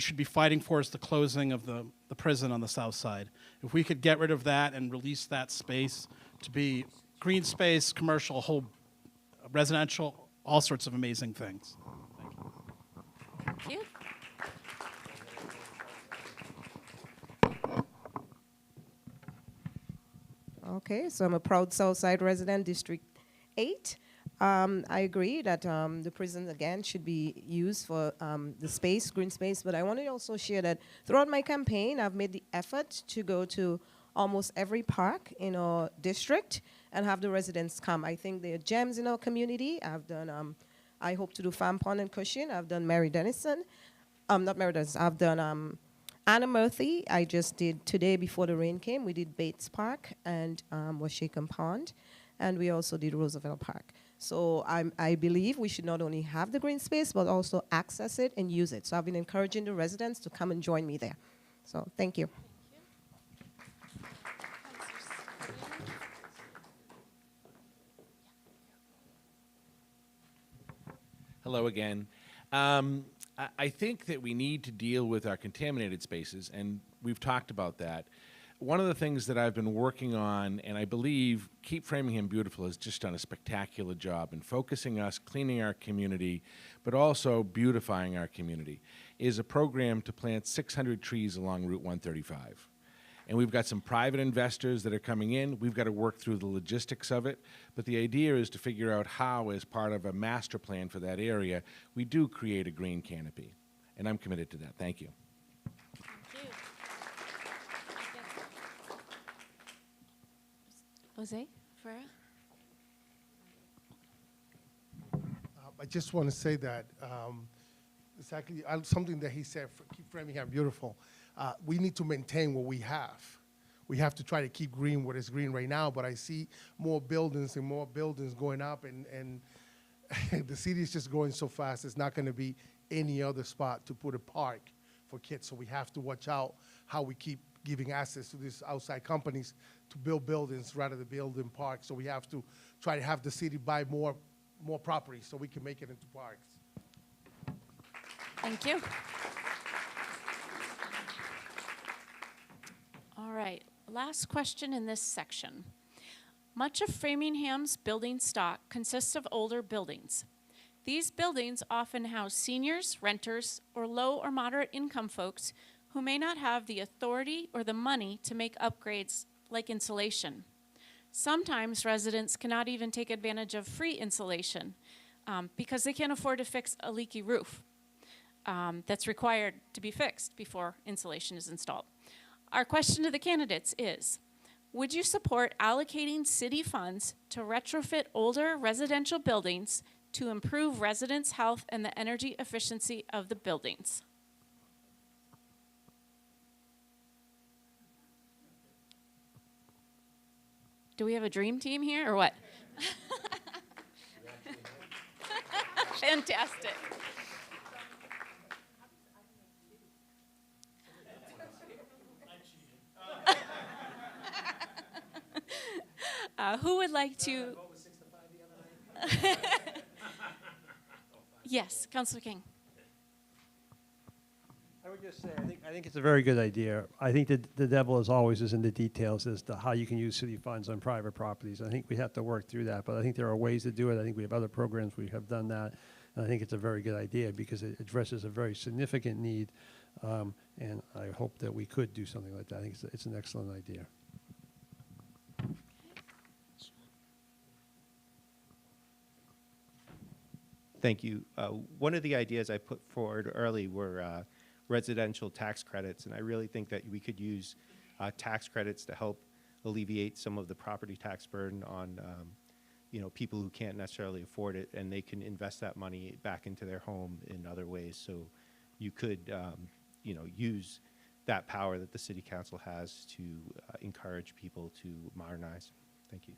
should be fighting for is the closing of the prison on the south side. If we could get rid of that and release that space to be green space, commercial, whole residential, all sorts of amazing things. Thank you. Okay, so I'm a proud Southside resident, District 8. I agree that the prison, again, should be used for the space, green space, but I want to also share that throughout my campaign, I've made the effort to go to almost every park in our district and have the residents come. I think there are gems in our community. I've done, I hope to do Farm Pond and Cushing. I've done Mary Dennison. Not Mary Dennison, I've done Anna Murphy. I just did today before the rain came. We did Bates Park and Washaken Pond. And we also did Roosevelt Park. So I believe we should not only have the green space, but also access it and use it. So I've been encouraging the residents to come and join me there. So thank you. Hello again. I think that we need to deal with our contaminated spaces, and we've talked about that. One of the things that I've been working on, and I believe Keep Framingham Beautiful has just done a spectacular job in focusing us, cleaning our community, but also beautifying our community, is a program to plant 600 trees along Route 135. And we've got some private investors that are coming in. We've got to work through the logistics of it. But the idea is to figure out how, as part of a master plan for that area, we do create a green canopy. And I'm committed to that. Thank you. Thank you. Jose Ferreira? I just want to say that it's actually something that he said, keep Framingham beautiful. We need to maintain what we have. We have to try to keep green what is green right now, but I see more buildings and more buildings going up, and the city is just growing so fast, it's not going to be any other spot to put a park for kids. So we have to watch out how we keep giving access to these outside companies to build buildings rather than building parks. So we have to try to have the city buy more property so we can make it into parks. Thank you. All right, last question in this section. Much of Framingham's building stock consists of older buildings. These buildings often house seniors, renters, or low or moderate income folks who may not have the authority or the money to make upgrades like insulation. Sometimes residents cannot even take advantage of free insulation because they can't afford to fix a leaky roof that's required to be fixed before insulation is installed. Our question to the candidates is, would you support allocating city funds to retrofit older residential buildings to improve residents' health and the energy efficiency of the buildings? Do we have a dream team here or what? Fantastic. Who would like to? Yes, Councilor King. I would just say, I think it's a very good idea. I think that the devil, as always, is in the details as to how you can use city funds on private properties. I think we have to work through that, but I think there are ways to do it. I think we have other programs we have done that, and I think it's a very good idea because it addresses a very significant need, and I hope that we could do something like that. I think it's an excellent idea. Thank you. One of the ideas I put forward early were residential tax credits, and I really think that we could use tax credits to help alleviate some of the property tax burden on people who can't necessarily afford it, and they can invest that money back into their home in other ways. So you could use that power that the city council has to encourage people to modernize. Thank you.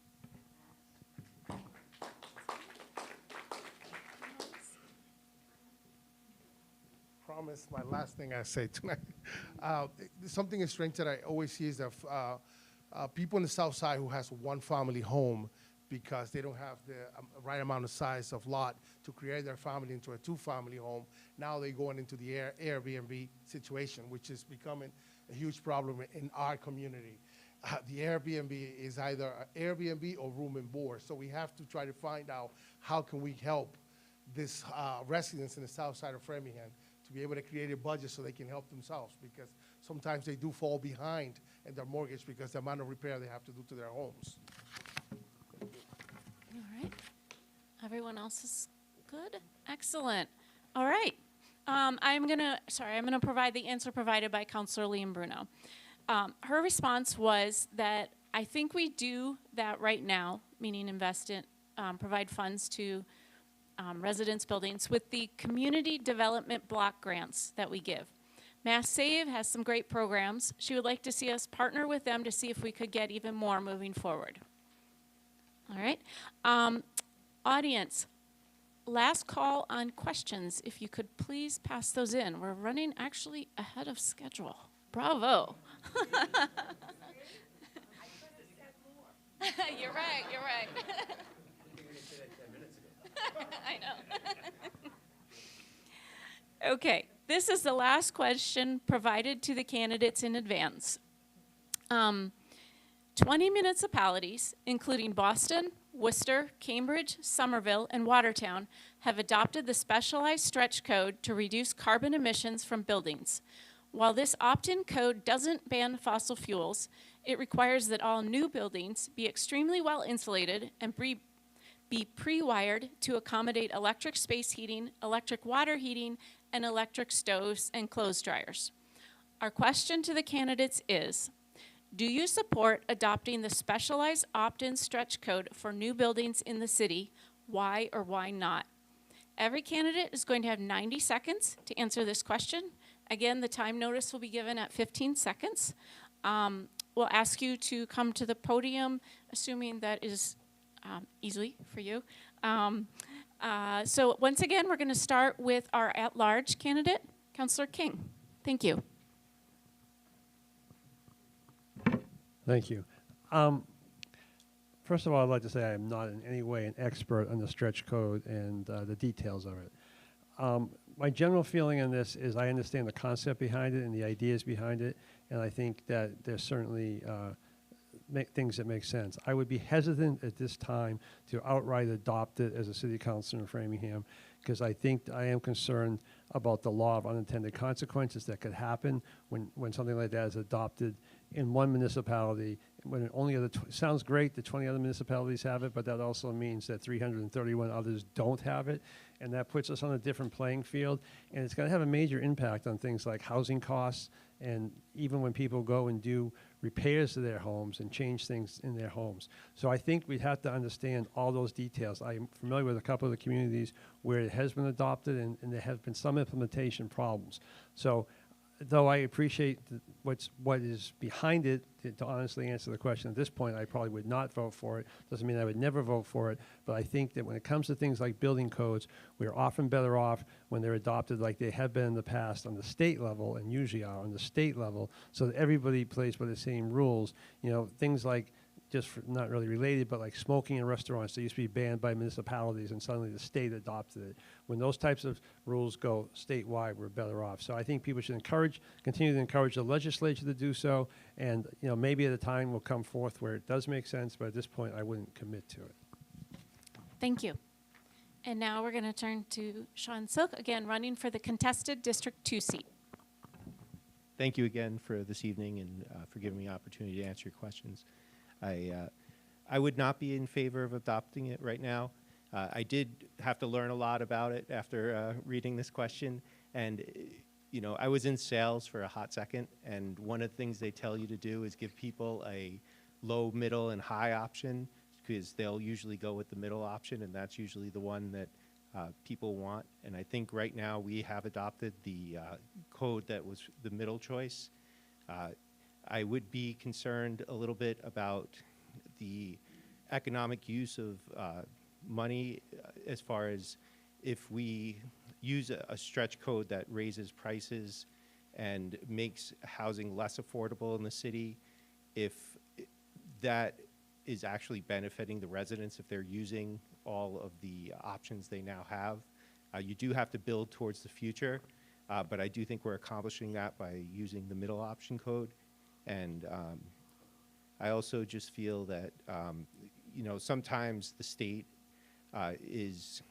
Promise my last thing I say tonight. Something strange that I always see is that people in the South Side who has one family home because they don't have the right amount of size of lot to create their family into a two-family home. Now they're going into the Airbnb situation, which is becoming a huge problem in our community. The Airbnb is either Airbnb or room and board. So we have to try to find out how can we help this residents in the South Side of Framingham to be able to create a budget so they can help themselves, because sometimes they do fall behind in their mortgage because the amount of repair they have to do to their homes. All right. Everyone else is good? Excellent. All right. I'm gonna provide the answer provided by Councilor Liam Bruno. Her response was that I think we do that right now, meaning provide funds to residence buildings with the community development block grants that we give. Mass Save has some great programs. She would like to see us partner with them to see if we could get even more moving forward. All right. Audience, last call on questions. If you could please pass those in. We're running actually ahead of schedule. Bravo. You're right, you're right. I know. Okay, this is the last question provided to the candidates in advance. 20 municipalities, including Boston, Worcester, Cambridge, Somerville, and Watertown, have adopted the specialized stretch code to reduce carbon emissions from buildings. While this opt-in code doesn't ban fossil fuels, it requires that all new buildings be extremely well insulated and be pre-wired to accommodate electric space heating, electric water heating, and electric stoves and clothes dryers. Our question to the candidates is, do you support adopting the specialized opt-in stretch code for new buildings in the city? Why or why not? Every candidate is going to have 90 seconds to answer this question. Again, the time notice will be given at 15 seconds. We'll ask you to come to the podium, assuming that is easily for you. So once again, we're going to start with our at-large candidate, Councilor King. Thank you. Thank you. First of all, I'd like to say I am not in any way an expert on the stretch code and the details of it. My general feeling on this is I understand the concept behind it and the ideas behind it, and I think that there's certainly things that make sense. I would be hesitant at this time to outright adopt it as a city councilor in Framingham, because I think I am concerned about the law of unintended consequences that could happen when something like that is adopted in one municipality. When it only sounds great that 20 other municipalities have it, but that also means that 331 others don't have it, and that puts us on a different playing field, and it's going to have a major impact on things like housing costs and even when people go and do repairs to their homes and change things in their homes. So I think we'd have to understand all those details. I'm familiar with a couple of the communities where it has been adopted, and there have been some implementation problems. So though I appreciate what is behind it, to honestly answer the question at this point, I probably would not vote for it. Doesn't mean I would never vote for it, but I think that when it comes to things like building codes, we're often better off when they're adopted like they have been in the past on the state level, and usually are on the state level, so that everybody plays by the same rules. You know, things like, just for, not really related, but like smoking in restaurants, they used to be banned by municipalities, and suddenly the state adopted it. When those types of rules go statewide, we're better off. So I think people should continue to encourage the legislature to do so, and maybe at a time will come forth where it does make sense, but at this point I wouldn't commit to it. Thank you. And now we're going to turn to Sean Silk, again running for the contested District 2 seat. Thank you again for this evening and for giving me the opportunity to answer your questions. I would not be in favor of adopting it right now. I did have to learn a lot about it after reading this question, and I was in sales for a hot second, and one of the things they tell you to do is give people a low, middle, and high option, because they'll usually go with the middle option, and that's usually the one that people want. And I think right now we have adopted the code that was the middle choice. I would be concerned a little bit about the economic use of money, as far as if we use a stretch code that raises prices and makes housing less affordable in the city, if that is actually benefiting the residents, if they're using all of the options they now have. You do have to build towards the future, but I do think we're accomplishing that by using the middle option code. And I also just feel that, sometimes the state is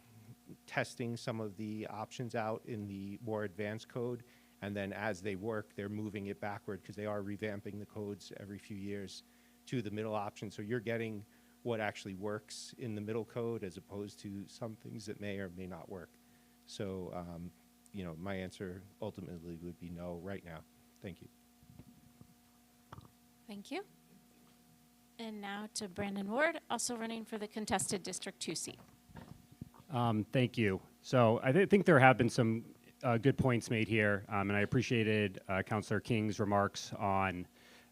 testing some of the options out in the more advanced code, and then as they work, they're moving it backward, because they are revamping the codes every few years to the middle option. So you're getting what actually works in the middle code, as opposed to some things that may or may not work. So, my answer ultimately would be no right now. Thank you. Thank you. And now to Brandon Ward, also running for the contested District 2 seat. Thank you. So I think there have been some good points made here, and I appreciated Councillor King's remarks on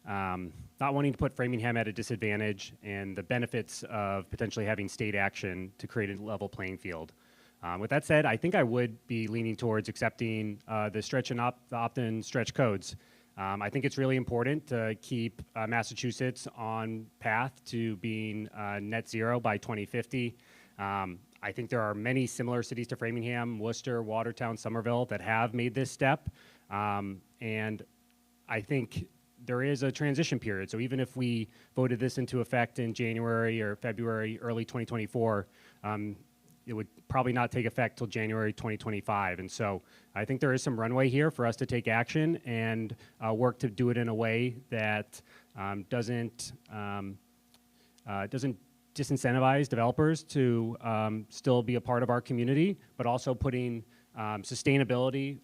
not wanting to put Framingham at a disadvantage and the benefits of potentially having state action to create a level playing field. With that said, I think I would be leaning towards accepting the stretch and the opt-in stretch codes. I think it's really important to keep Massachusetts on path to being net zero by 2050. I think there are many similar cities to Framingham, Worcester, Watertown, Somerville, that have made this step. And I think there is a transition period. So even if we voted this into effect in January or February, early 2024, it would probably not take effect till January 2025. And so I think there is some runway here for us to take action and work to do it in a way that doesn't disincentivize developers to still be a part of our community, but also putting sustainability,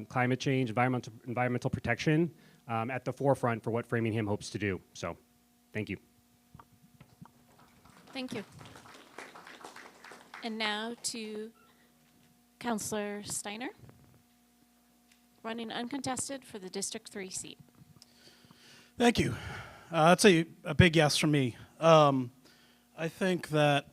climate change, environmental protection at the forefront for what Framingham hopes to do. So, thank you. Thank you. And now to Councillor Steiner, running uncontested for the District 3 seat. Thank you. That's a big yes from me. I think that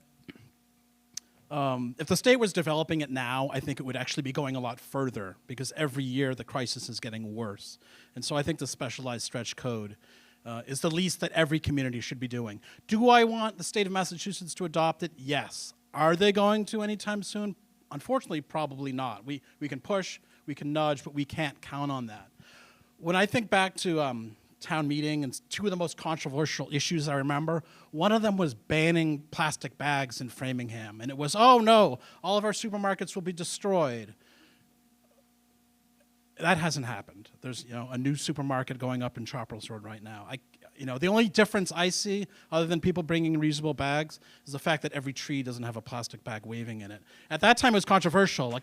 if the state was developing it now, I think it would actually be going a lot further, because every year the crisis is getting worse. And so I think the specialized stretch code is the least that every community should be doing. Do I want the state of Massachusetts to adopt it? Yes. Are they going to anytime soon? Unfortunately, probably not. We can push, we can nudge, but we can't count on that. When I think back to town meeting and two of the most controversial issues I remember, one of them was banning plastic bags in Framingham. And it was, oh no, all of our supermarkets will be destroyed. That hasn't happened. There's a new supermarket going up in Charles Road right now. The only difference I see, other than people bringing reusable bags, is the fact that every tree doesn't have a plastic bag waving in it. At that time, it was controversial.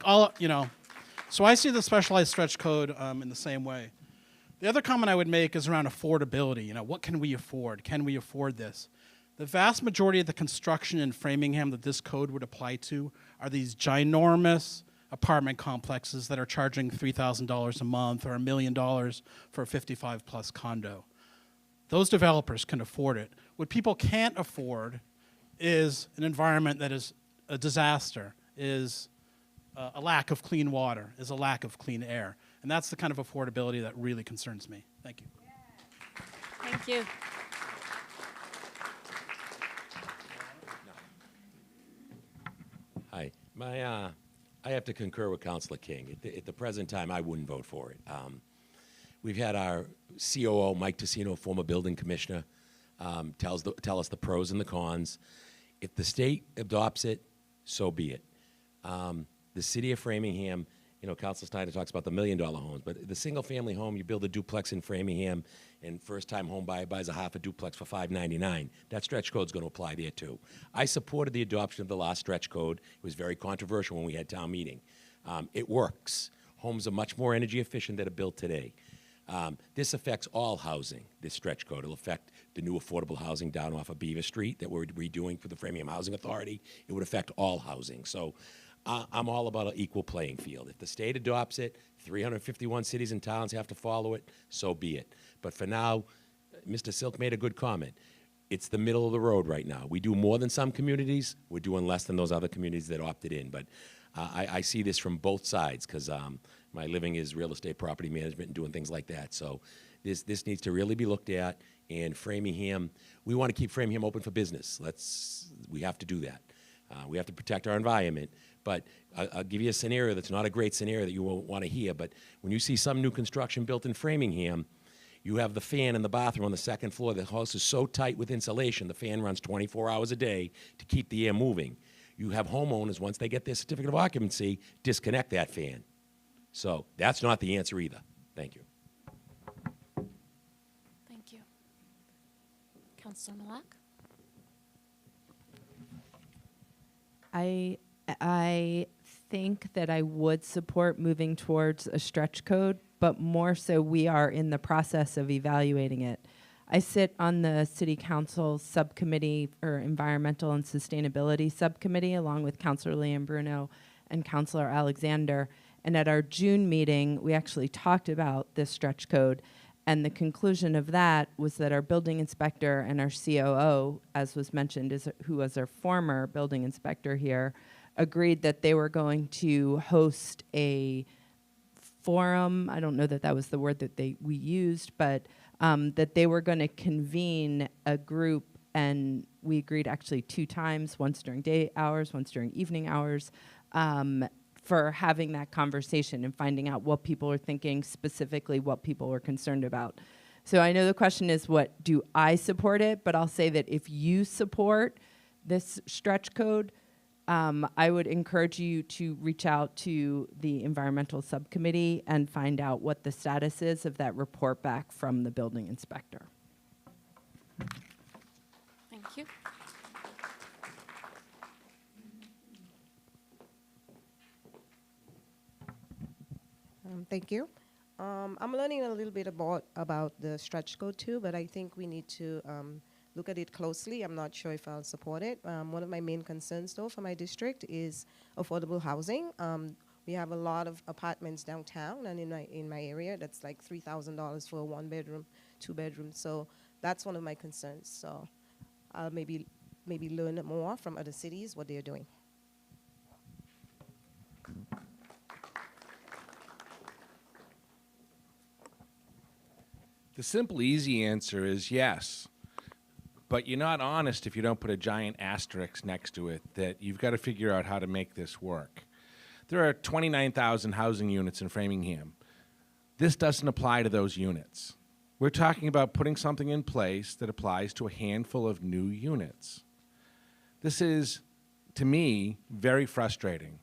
So I see the specialized stretch code in the same way. The other comment I would make is around affordability. You know, what can we afford? Can we afford this? The vast majority of the construction in Framingham that this code would apply to are these ginormous apartment complexes that are charging $3,000 a month or $1 million for a 55-plus condo. Those developers can afford it. What people can't afford is an environment that is a disaster, is a lack of clean water, is a lack of clean air. And that's the kind of affordability that really concerns me. Thank you. Thank you. Hi. I have to concur with Councilor King. At the present time, I wouldn't vote for it. We've had our COO, Mike Tessino, former building commissioner, tell us the pros and the cons. If the state adopts it, so be it. The city of Framingham, you know, Councilor Steiner talks about the $1 million homes, but the single-family home, you build a duplex in Framingham, and first-time home buyer buys a half a duplex for $599. That stretch code's going to apply there too. I supported the adoption of the last stretch code. It was very controversial when we had town meeting. It works. Homes are much more energy efficient that are built today. This affects all housing, this stretch code. It'll affect the new affordable housing down off of Beaver Street that we're redoing for the Framingham Housing Authority. It would affect all housing. So I'm all about an equal playing field. If the state adopts it, 351 cities and towns have to follow it, so be it. But for now, Mr. Silk made a good comment. It's the middle of the road right now. We do more than some communities. We're doing less than those other communities that opted in. But I see this from both sides because my living is real estate property management and doing things like that. So this needs to really be looked at. And Framingham, we want to keep Framingham open for business. We have to do that. We have to protect our environment. But I'll give you a scenario that's not a great scenario that you won't want to hear. But when you see some new construction built in Framingham, you have the fan in the bathroom on the second floor. The house is so tight with insulation, the fan runs 24 hours a day to keep the air moving. You have homeowners, once they get their certificate of occupancy, disconnect that fan. So that's not the answer either. Thank you. Thank you. Councilor Malak? I think that I would support moving towards a stretch code, but more so we are in the process of evaluating it. I sit on the City Council subcommittee or Environmental and Sustainability subcommittee along with Councilor Liam Bruno and Councilor Alexander. And at our June meeting, we actually talked about this stretch code. And the conclusion of that was that our building inspector and our COO, as was mentioned, who was our former building inspector here, agreed that they were going to host a forum. I don't know that that was the word that we used, but that they were going to convene a group, and we agreed actually 2 times, once during day hours, once during evening hours, for having that conversation and finding out what people are thinking, specifically what people are concerned about. So I know the question is, what do I support it? But I'll say that if you support this stretch code, I would encourage you to reach out to the environmental subcommittee and find out what the status is of that report back from the building inspector. Thank you. Thank you. I'm learning a little bit about the stretch code too, but I think we need to look at it closely. I'm not sure if I'll support it. One of my main concerns though for my district is affordable housing. We have a lot of apartments downtown and in my area that's like $3,000 for a 1-bedroom, 2-bedroom. So that's one of my concerns. So I'll maybe learn more from other cities what they're doing. The simple, easy answer is yes. But you're not honest if you don't put a giant asterisk next to it that you've got to figure out how to make this work. There are 29,000 housing units in Framingham. This doesn't apply to those units. We're talking about putting something in place that applies to a handful of new units. This is, to me, very frustrating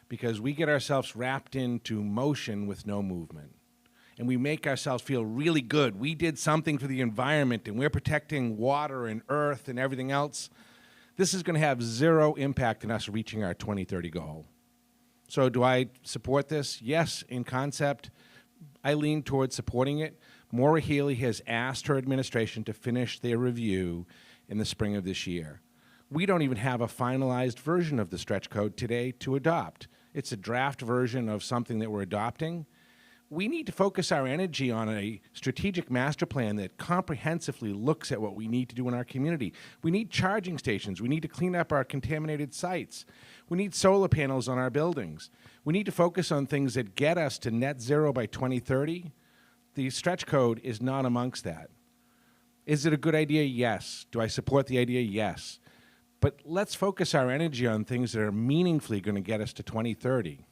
because we get ourselves wrapped into motion with no movement. And we make ourselves feel really good. We did something for the environment, and we're protecting water and earth and everything else. This is going to have zero impact on us reaching our 2030 goal. So do I support this? Yes, in concept. I lean towards supporting it, Maura Healey has asked her administration to finish their review in the spring of this year. We don't even have a finalized version of the stretch code today to adopt. It's a draft version of something that we're adopting. We need to focus our energy on a strategic master plan that comprehensively looks at what we need to do in our community. We need charging stations. We need to clean up our contaminated sites. We need solar panels on our buildings. We need to focus on things that get us to net zero by 2030. The stretch code is not amongst that. Is it a good idea? Yes. Do I support the idea? Yes. But let's focus our energy on things that are meaningfully going to get us to 2030.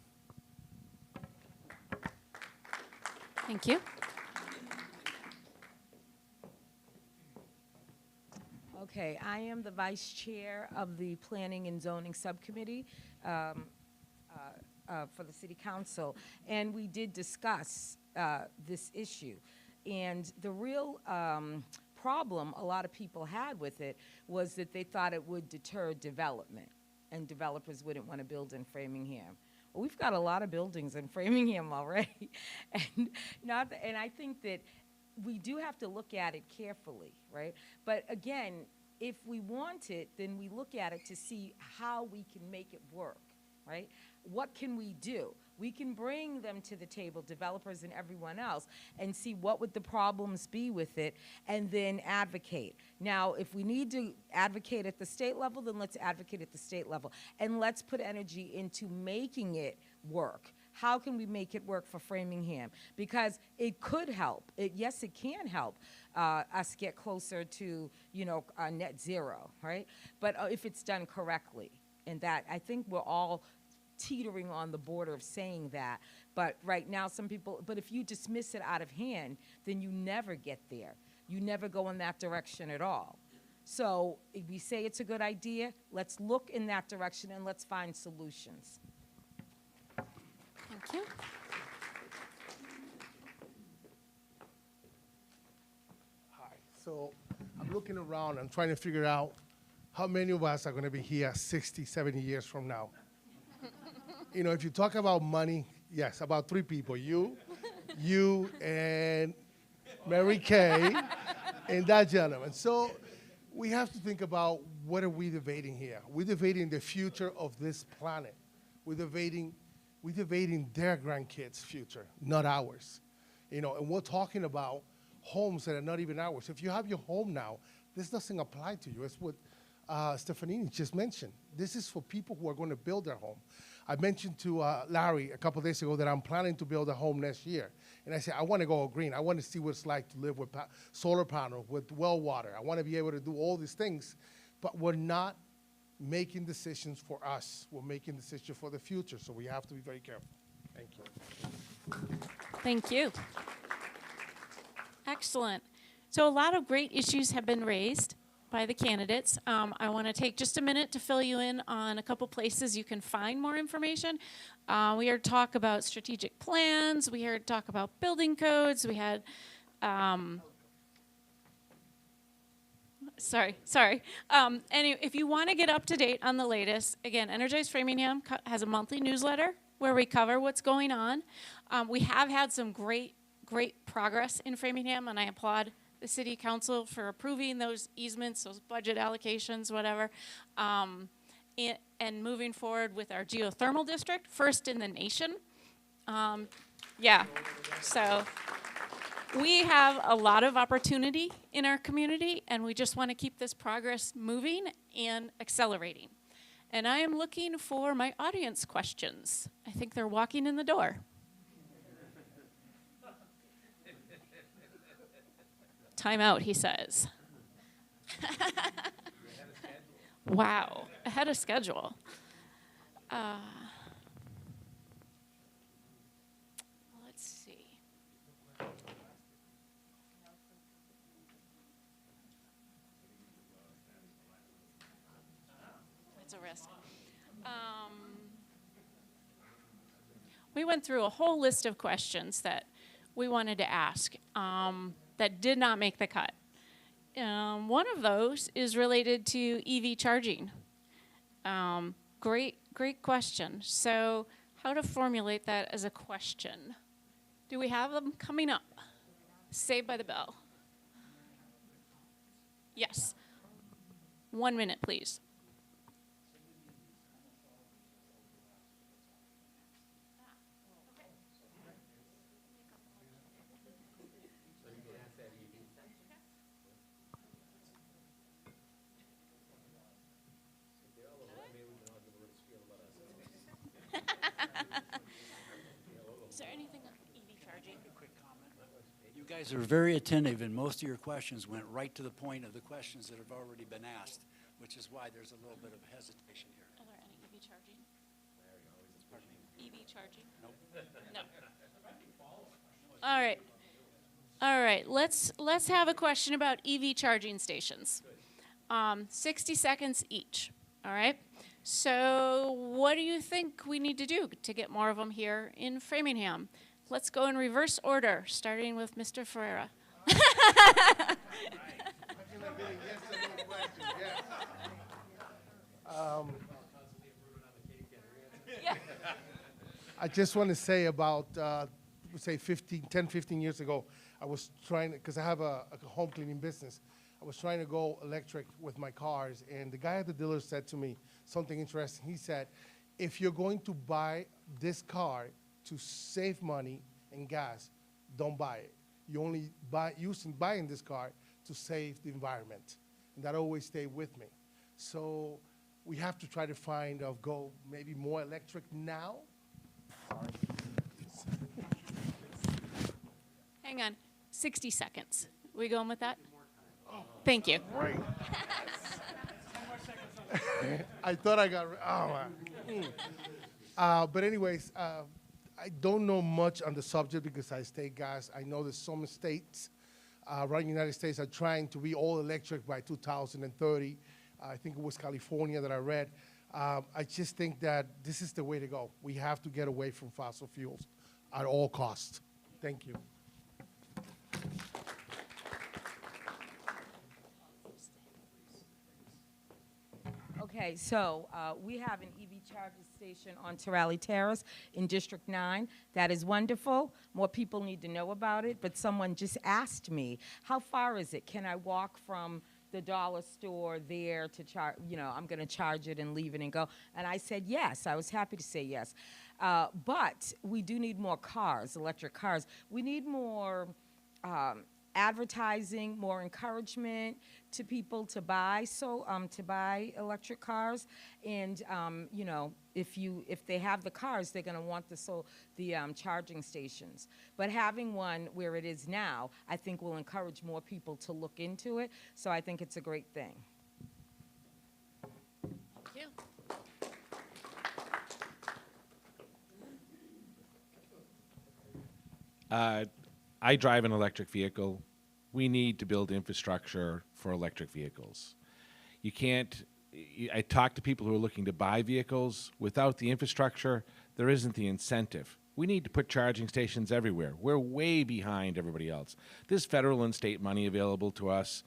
Thank you. Okay, I am the vice chair of the Planning and Zoning Subcommittee for the City Council, and we did discuss this issue. And the real problem a lot of people had with it was that they thought it would deter development, and developers wouldn't want to build in Framingham. Well, we've got a lot of buildings in Framingham already, and I think that we do have to look at it carefully, right? But again, if we want it, then we look at it to see how we can make it work, right? What can we do? We can bring them to the table, developers and everyone else, and see what would the problems be with it, and then advocate. Now, if we need to advocate at the state level, then let's advocate at the state level. And let's put energy into making it work. How can we make it work for Framingham? Because it could help. Yes, it can help us get closer to, net zero, right? But if it's done correctly, and that, I think we're all teetering on the border of saying that, but right now but if you dismiss it out of hand, then you never get there. You never go in that direction at all. So if we say it's a good idea, let's look in that direction and let's find solutions. Thank you. Hi. So I'm looking around. I'm trying to figure out how many of us are going to be here 60, 70 years from now. If you talk about money, yes, about 3 people. You, and Mary Kay, and that gentleman. So we have to think about what are we debating here. We're debating the future of this planet. We're debating their grandkids' future, not ours. And we're talking about homes that are not even ours. If you have your home now, this doesn't apply to you. It's what Stefanini just mentioned. This is for people who are going to build their home. I mentioned to Larry a couple days ago that I'm planning to build a home next year. And I said, I want to go green. I want to see what it's like to live with solar panel, with well water. I want to be able to do all these things. But we're not making decisions for us. We're making decisions for the future. So we have to be very careful. Thank you. Thank you. Excellent. So a lot of great issues have been raised by the candidates. I want to take just a minute to fill you in on a couple places you can find more information. We heard talk about strategic plans. We heard talk about building codes. We had, anyway, if you want to get up to date on the latest, again, Energize Framingham has a monthly newsletter where we cover what's going on. We have had some great progress in Framingham, and I applaud the City Council for approving those easements, those budget allocations, whatever, and moving forward with our geothermal district, first in the nation. So we have a lot of opportunity in our community, and we just want to keep this progress moving and accelerating. And I am looking for my audience questions. I think they're walking in the door. Time out, he says. Wow, ahead of schedule. Let's see. It's a risk. We went through a whole list of questions that we wanted to ask. That did not make the cut. One of those is related to EV charging. Great question. So how to formulate that as a question? Do we have them coming up? Saved by the Bell. Yes. 1 minute, please. Is there anything on EV charging? You guys are very attentive, and most of your questions went right to the point of the questions that have already been asked, which is why there's a little bit of hesitation here. Are there any EV charging? EV charging? Nope. No. All right. All right. Let's have a question about EV charging stations. 60 seconds each. All right. So what do you think we need to do to get more of them here in Framingham? Let's go in reverse order, starting with Mr. Ferreira. I just want to say about, say 10, 15 years ago, I was trying, because I have a home cleaning business, I was trying to go electric with my cars, and the guy at the dealer said to me something interesting. He said, if you're going to buy this car to save money and gas, don't buy it. You only buying this car to save the environment. And that always stayed with me. So we have to try to find go maybe more electric now. Sorry. Hang on. 60 seconds. We going with that? Thank you. Great. I thought I got, but anyways, I don't know much on the subject because I state gas. I know that some states around the United States are trying to be all electric by 2030. I think it was California that I read. I just think that this is the way to go. We have to get away from fossil fuels at all costs. Thank you. Okay, so we have an EV charging station on Torrey Terrace in District 9. That is wonderful. More people need to know about it, but someone just asked me, how far is it? Can I walk from the dollar store there to charge, I'm going to charge it and leave it and go? And I said yes. I was happy to say yes. But we do need more cars, electric cars. We need more advertising, more encouragement to people to buy electric cars, and if they have the cars, they're going to want the charging stations. But having one where it is now, I think will encourage more people to look into it. So I think it's a great thing. Thank you. I drive an electric vehicle. We need to build infrastructure for electric vehicles. You can't, I talk to people who are looking to buy vehicles. Without the infrastructure, there isn't the incentive. We need to put charging stations everywhere. We're way behind everybody else. There's federal and state money available to us.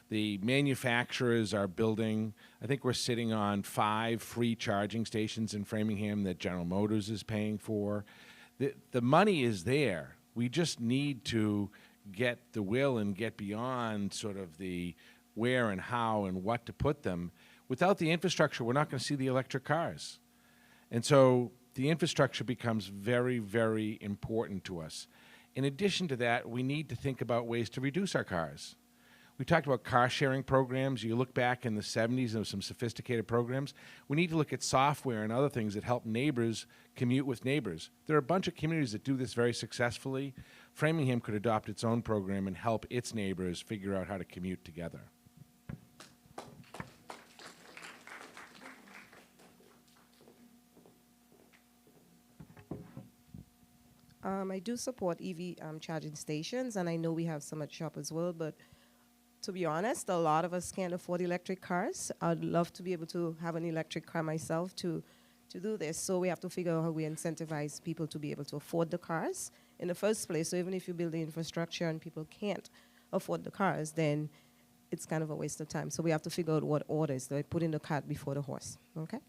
The manufacturers are building, I think we're sitting on 5 free charging stations in Framingham that General Motors is paying for. The money is there. We just need to get the will and get beyond sort of the where and how and what to put them. Without the infrastructure, we're not going to see the electric cars. And so the infrastructure becomes very, very important to us. In addition to that, we need to think about ways to reduce our cars. We talked about car sharing programs. You look back in the 70s, there were some sophisticated programs. We need to look at software and other things that help neighbors commute with neighbors. There are a bunch of communities that do this very successfully. Framingham could adopt its own program and help its neighbors figure out how to commute together. I do support EV charging stations, and I know we have some at shop as well, but to be honest, a lot of us can't afford electric cars. I'd love to be able to have an electric car myself to do this. So we have to figure out how we incentivize people to be able to afford the cars in the first place. So even if you build the infrastructure and people can't afford the cars, then it's kind of a waste of time. So we have to figure out what orders. They put in the cart before the horse, okay?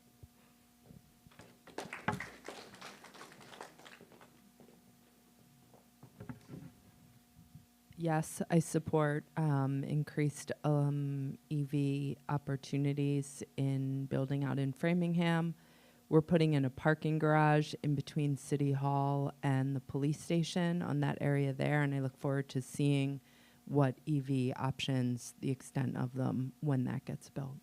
Yes, I support increased EV opportunities in building out in Framingham. We're putting in a parking garage in between City Hall and the police station on that area there, and I look forward to seeing what EV options, the extent of them, when that gets built.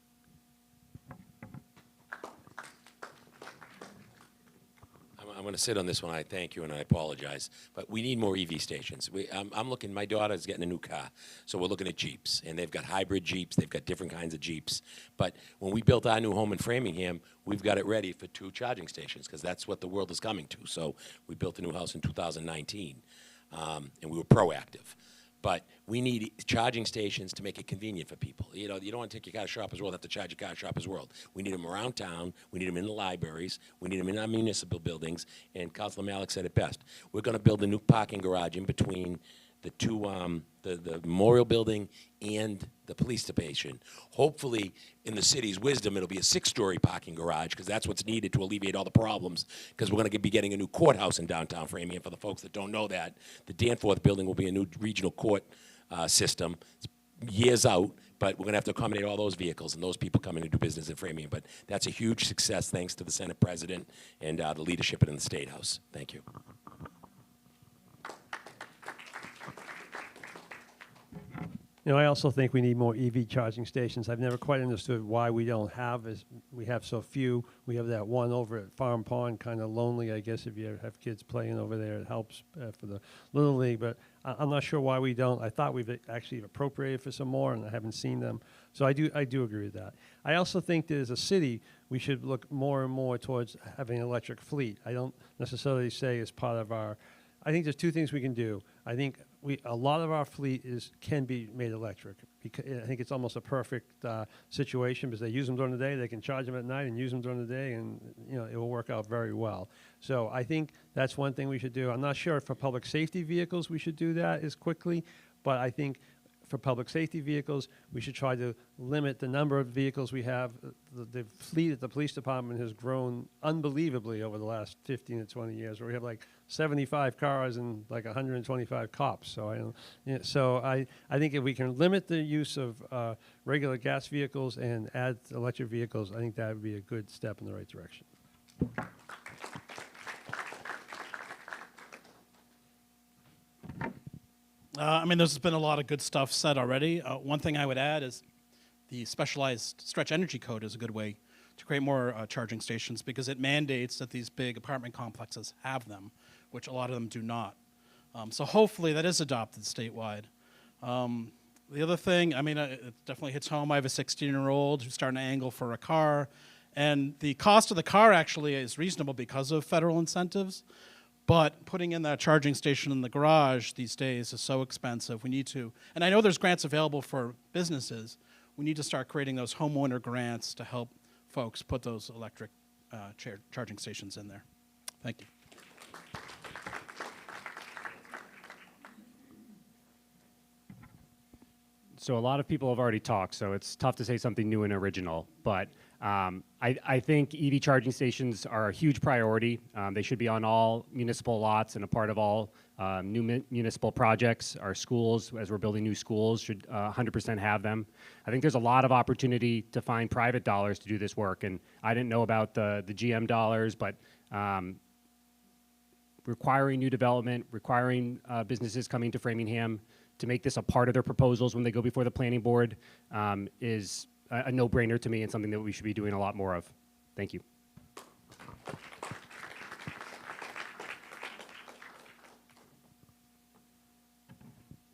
I'm going to sit on this one. I thank you and I apologize, but we need more EV stations. I'm looking. My daughter's getting a new car, so we're looking at Jeeps, and they've got hybrid Jeeps. They've got different kinds of Jeeps. But when we built our new home in Framingham, we've got it ready for 2 charging stations because that's what the world is coming to. So we built a new house in 2019, and we were proactive. But we need charging stations to make it convenient for people. You know, you don't want to take your car to Shoppers World, have to charge your car at Shoppers World. We need them around town. We need them in the libraries. We need them in our municipal buildings. And Councilor Malik said it best. We're going to build a new parking garage in between the two, the Memorial Building and the police station. Hopefully, in the city's wisdom, it'll be a 6-story parking garage because that's what's needed to alleviate all the problems. Because we're going to be getting a new courthouse in downtown Framingham. For the folks that don't know that, the Danforth Building will be a new regional court system. It's years out, but we're going to have to accommodate all those vehicles and those people coming to do business in Framingham. But that's a huge success thanks to the Senate President and the leadership in the State House. Thank you. You know, I also think we need more EV charging stations. I've never quite understood why we don't have, we have so few. We have that one over at Farm Pond, kind of lonely, I guess, if you have kids playing over there. It helps for the Little League, but I'm not sure why we don't. I thought we've actually appropriated for some more, and I haven't seen them. So I do agree with that. I also think that as a city, we should look more and more towards having an electric fleet. I don't necessarily say as part of our, I think there's 2 things we can do. I think a lot of our fleet can be made electric. Because I think it's almost a perfect situation because they use them during the day, they can charge them at night and use them during the day, and you know it will work out very well. So I think that's one thing we should do. I'm not sure if for public safety vehicles we should do that as quickly, but I think for public safety vehicles, we should try to limit the number of vehicles we have. The fleet at the police department has grown unbelievably over the last 15 to 20 years, where we have like 75 cars and like 125 cops. So I think if we can limit the use of regular gas vehicles and add electric vehicles, I think that would be a good step in the right direction. I mean, there's been a lot of good stuff said already. One thing I would add is the specialized stretch energy code is a good way to create more charging stations because it mandates that these big apartment complexes have them, which a lot of them do not. So hopefully that is adopted statewide. The other thing, I mean, it definitely hits home. I have a 16-year-old who's starting to angle for a car, and the cost of the car actually is reasonable because of federal incentives. But putting in that charging station in the garage these days is so expensive. We need to, and I know there's grants available for businesses. We need to start creating those homeowner grants to help folks put those electric charging stations in there. Thank you. So a lot of people have already talked, so it's tough to say something new and original. But I think EV charging stations are a huge priority. They should be on all municipal lots and a part of all new municipal projects. Our schools, as we're building new schools, should 100% have them. I think there's a lot of opportunity to find private dollars to do this work. And I didn't know about the GM dollars, but requiring new development, requiring businesses coming to Framingham to make this a part of their proposals when they go before the planning board is a no-brainer to me and something that we should be doing a lot more of. Thank you.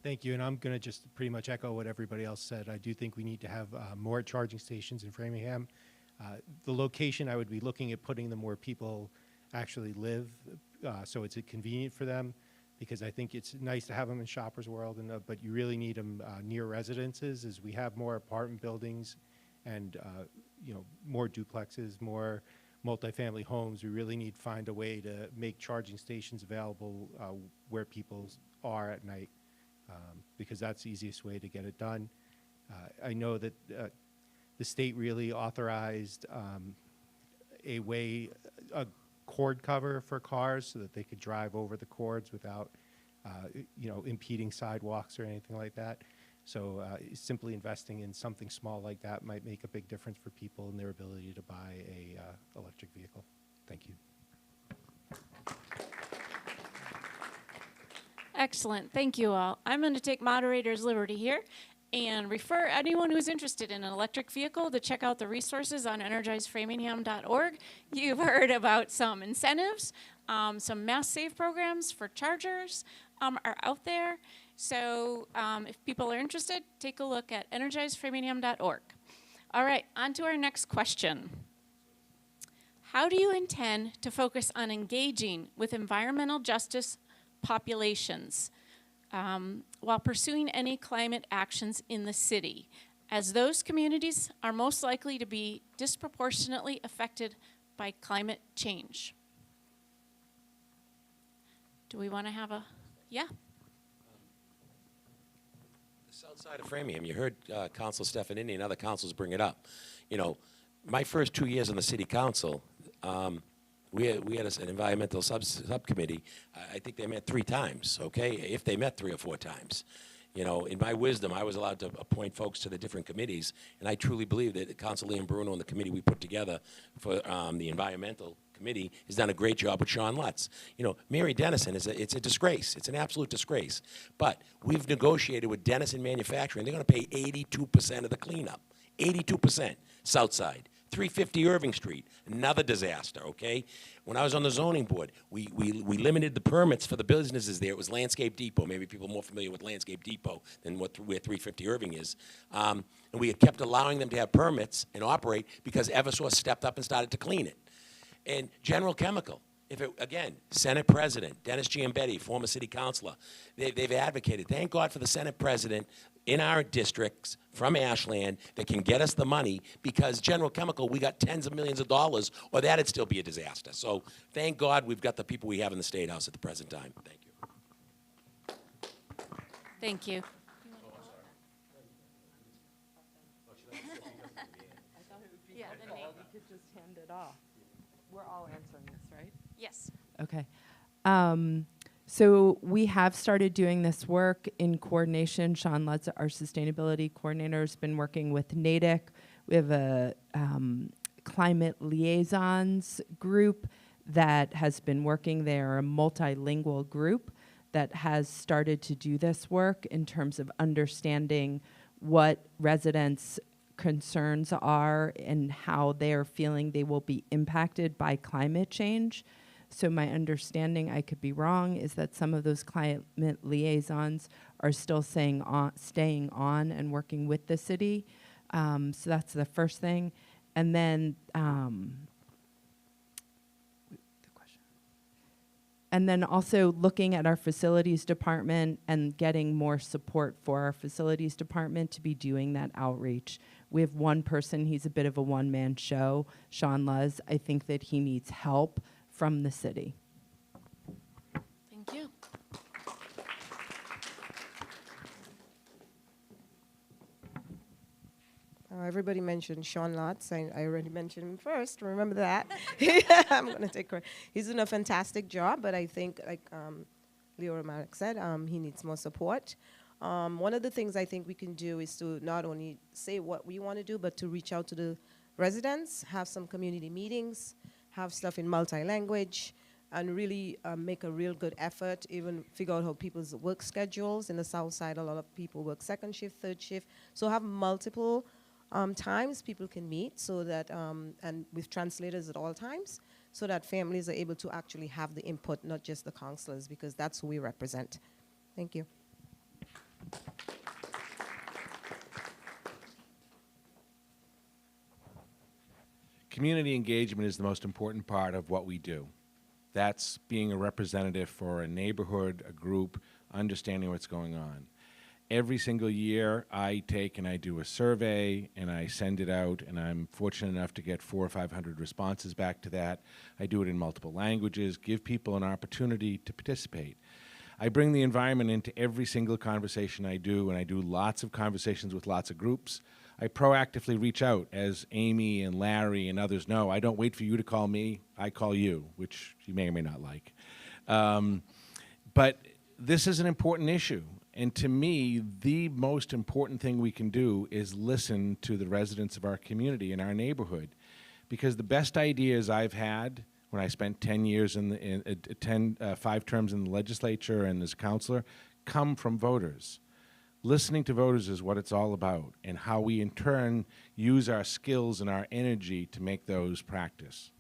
Thank you, and I'm going to just pretty much echo what everybody else said. I do think we need to have more charging stations in Framingham. The location, I would be looking at putting them where people actually live, so it's convenient for them, because I think it's nice to have them in Shoppers World, but you really need them near residences, as we have more apartment buildings and more duplexes, more multifamily homes. We really need to find a way to make charging stations available where people are at night, because that's the easiest way to get it done. I know that the state really authorized a cord cover for cars so that they could drive over the cords without impeding sidewalks or anything like that. So simply investing in something small like that might make a big difference for people and their ability to buy a electric vehicle. Thank you. Excellent. Thank you all. I'm going to take moderator's liberty here and refer anyone who's interested in an electric vehicle to check out the resources on energizeframingham.org. You've heard about some incentives, some mass save programs for chargers are out there. So if people are interested, take a look at energizeframingham.org. All right, on to our next question. How do you intend to focus on engaging with environmental justice populations while pursuing any climate actions in the city, as those communities are most likely to be disproportionately affected by climate change? Do we want to have a, yeah? The south side of Framingham, you heard Council Stefanini and other councils bring it up. You know, my first 2 years on the city council, we had an environmental subcommittee. I think they met 3 times, okay, if they met 3 or 4 times. You know, in my wisdom, I was allowed to appoint folks to the different committees, and I truly believe that Council Liam Bruno and the committee we put together for the environmental committee has done a great job with Sean Lutz. You know, Mary Dennison, it's a disgrace. It's an absolute disgrace. But we've negotiated with Dennison Manufacturing. They're going to pay 82% of the cleanup, 82%, south side. 350 Irving Street, another disaster, okay? When I was on the zoning board, we limited the permits for the businesses there. It was Landscape Depot. Maybe people are more familiar with Landscape Depot than where 350 Irving is. And we had kept allowing them to have permits and operate because Eversource stepped up and started to clean it. And General Chemical, again, Senate President, Dennis Giambetti, former city councilor, they've advocated. Thank God for the Senate President in our districts from Ashland that can get us the money, because General Chemical, we got tens of millions of dollars, or that'd still be a disaster. So thank God we've got the people we have in the State House at the present time. Thank you. Thank you. Yeah, we could just hand it off. We're all answering this, right? Yes. Okay. So we have started doing this work in coordination. Sean Lutz, our sustainability coordinator, has been working with NADIC. We have a climate liaisons group that has been working there, a multilingual group that has started to do this work in terms of understanding what residents' concerns are and how they're feeling they will be impacted by climate change. So my understanding, I could be wrong, is that some of those climate liaisons are still staying on and working with the city. So that's the first thing. And then also looking at our facilities department and getting more support for our facilities department to be doing that outreach. We have one person, he's a bit of a one-man show, Sean Luz. I think that he needs help from the city. Thank you. Everybody mentioned Sean Lutz. I already mentioned him first. Remember that. I'm going to take credit. He's doing a fantastic job, but I think, like Leo Romanek said, he needs more support. One of the things I think we can do is to not only say what we want to do, but to reach out to the residents, have some community meetings, have stuff in multi-language, and really make a real good effort, even figure out how people's work schedules. In the south side, a lot of people work second shift, third shift. So have multiple times people can meet, so that, and with translators at all times, so that families are able to actually have the input, not just the counselors, because that's who we represent. Thank you. Community engagement is the most important part of what we do. That's being a representative for a neighborhood, a group, understanding what's going on. Every single year I take and I do a survey and I send it out, and I'm fortunate enough to get 400 or 500 responses back to that. I do it in multiple languages, give people an opportunity to participate. I bring the environment into every single conversation I do, and I do lots of conversations with lots of groups. I proactively reach out, as Amy and Larry and others know. I don't wait for you to call me, I call you, which you may or may not like. But this is an important issue. And to me, the most important thing we can do is listen to the residents of our community and our neighborhood. Because the best ideas I've had when I spent 10 years 5 terms in the legislature and as a counselor come from voters. Listening to voters is what it's all about, and how we in turn use our skills and our energy to make those practice.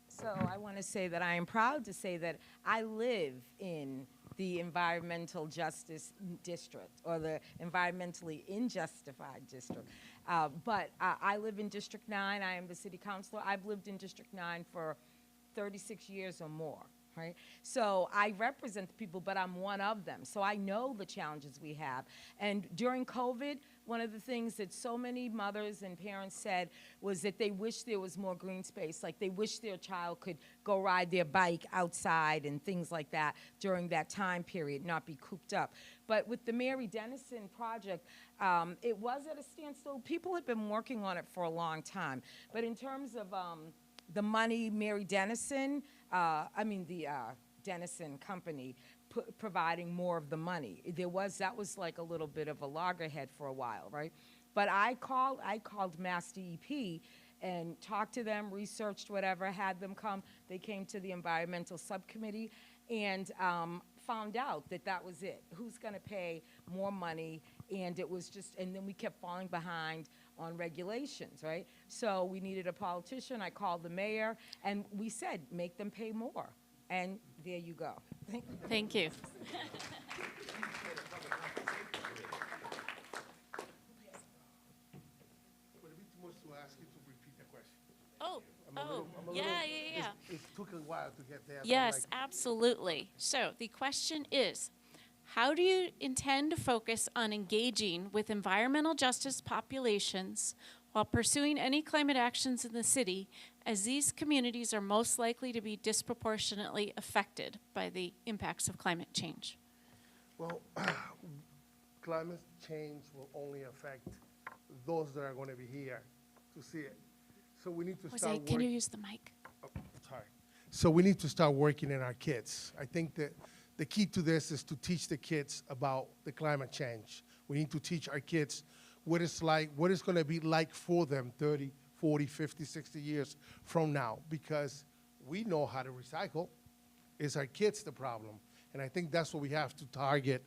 So I want to say that I am proud to say that I live in the environmental justice district, or the environmentally unjustified district. But I live in District 9. I am the city councilor. I've lived in District 9 for 36 years or more, right? So I represent the people, but I'm one of them. So I know the challenges we have. And during COVID, one of the things that so many mothers and parents said was that they wish there was more green space, like they wish their child could go ride their bike outside and things like that during that time period, not be cooped up. But with the Mary Dennison project, it was at a standstill. People have been working on it for a long time. But in terms of the money, Mary Dennison, the Dennison company providing more of the money. That was like a little bit of a loggerhead for a while, right? But I called Mass DEP and talked to them, researched whatever, had them come. They came to the environmental subcommittee and found out that was it. Who's going to pay more money? And it was just, and then we kept falling behind on regulations, right? So we needed a politician. I called the mayor, and we said, make them pay more. And there you go. Thank you. Yeah. It took a while to get there. Yes, absolutely. So the question is, how do you intend to focus on engaging with environmental justice populations while pursuing any climate actions in the city, as these communities are most likely to be disproportionately affected by the impacts of climate change? Well, climate change will only affect those that are going to be here to see it. So we need to start working. Can you use the mic? Oh, sorry. So we need to start working in our kids. I think that the key to this is to teach the kids about the climate change. We need to teach our kids what it's like, what it's going to be like for them 30, 40, 50, 60 years from now, because we know how to recycle. It's our kids the problem. And I think that's what we have to target.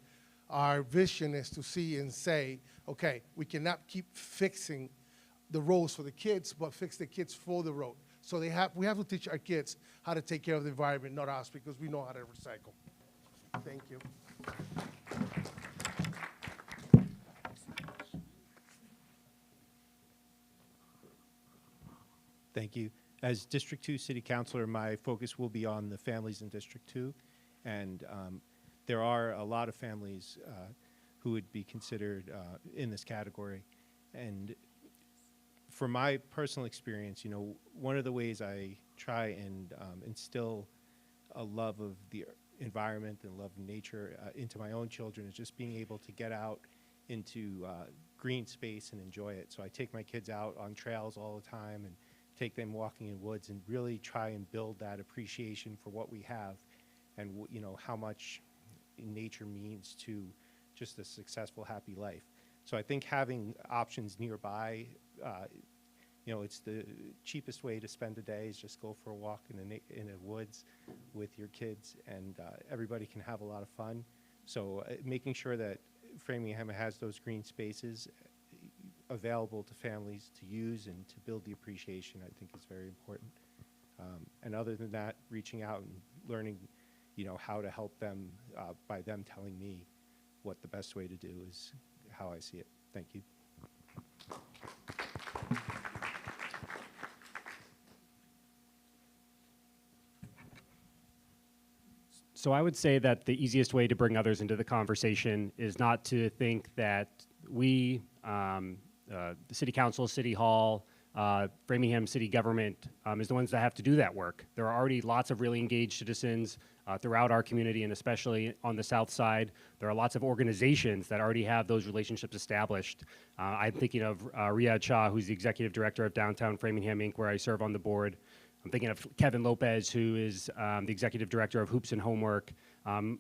Our vision is to see and say, okay, we cannot keep fixing the roads for the kids, but fix the kids for the road. So we have to teach our kids how to take care of the environment, not us, because we know how to recycle. Thank you. Thank you. As District 2 City Councilor, my focus will be on the families in District 2. And there are a lot of families who would be considered in this category. And from my personal experience, one of the ways I try and instill a love of the environment and love of nature into my own children is just being able to get out into green space and enjoy it. So I take my kids out on trails all the time and take them walking in woods and really try and build that appreciation for what we have and how much nature means to just a successful, happy life. So I think having options nearby, it's the cheapest way to spend a day is just go for a walk in the woods with your kids, and everybody can have a lot of fun. So making sure that Framingham has those green spaces available to families to use and to build the appreciation, I think is very important. And other than that, reaching out and learning, how to help them by them telling me what the best way to do is how I see it. Thank you. So I would say that the easiest way to bring others into the conversation is not to think that we, the City Council, City Hall, Framingham city government is the ones that have to do that work. There are already lots of really engaged citizens throughout our community, and especially on the south side. There are lots of organizations that already have those relationships established. I'm thinking of Riyad Shah, who's the executive director of Downtown Framingham, Inc., where I serve on the board. I'm thinking of Kevin Lopez, who is the executive director of Hoops and Homework,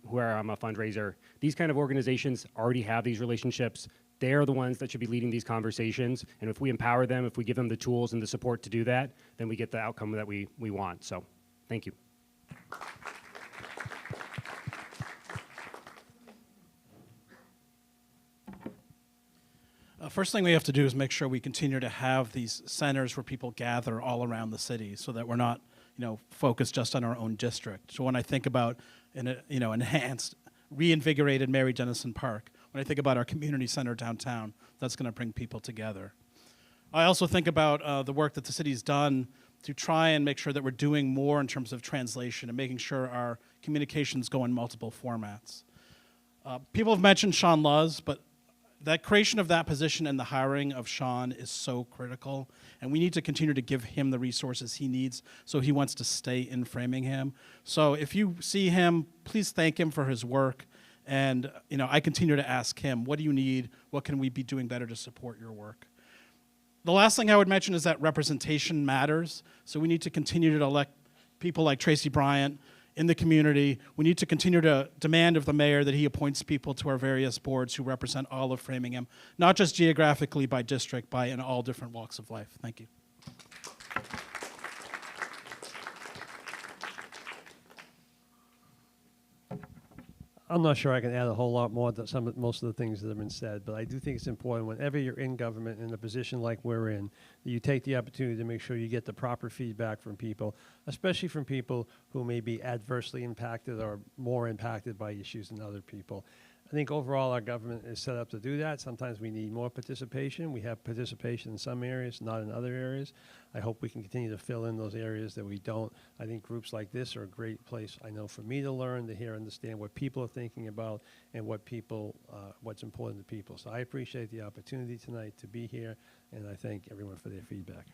where I'm a fundraiser. These kind of organizations already have these relationships. They're the ones that should be leading these conversations. And if we empower them, if we give them the tools and the support to do that, then we get the outcome that we want. So thank you. First thing we have to do is make sure we continue to have these centers where people gather all around the city, so that we're not, focused just on our own district. So when I think about enhanced, reinvigorated Mary Dennison Park, when I think about our community center downtown, that's going to bring people together. I also think about the work that the city's done to try and make sure that we're doing more in terms of translation and making sure our communications go in multiple formats. People have mentioned Sean Luz, but that creation of that position and the hiring of Sean is so critical, and we need to continue to give him the resources he needs so he wants to stay in Framingham. So if you see him, please thank him for his work, and I continue to ask him, what do you need? What can we be doing better to support your work? The last thing I would mention is that representation matters, so we need to continue to elect people like Tracy Bryant in the community. We need to continue to demand of the mayor that he appoints people to our various boards who represent all of Framingham, not just geographically by district, but in all different walks of life. Thank you. I'm not sure I can add a whole lot more to most of the things that have been said, but I do think it's important whenever you're in government in a position like we're in, that you take the opportunity to make sure you get the proper feedback from people, especially from people who may be adversely impacted or more impacted by issues than other people. I think overall our government is set up to do that. Sometimes we need more participation. We have participation in some areas, not in other areas. I hope we can continue to fill in those areas that we don't. I think groups like this are a great place, I know, for me to learn, to hear, understand what people are thinking about and what's important to people. So I appreciate the opportunity tonight to be here, and I thank everyone for their feedback.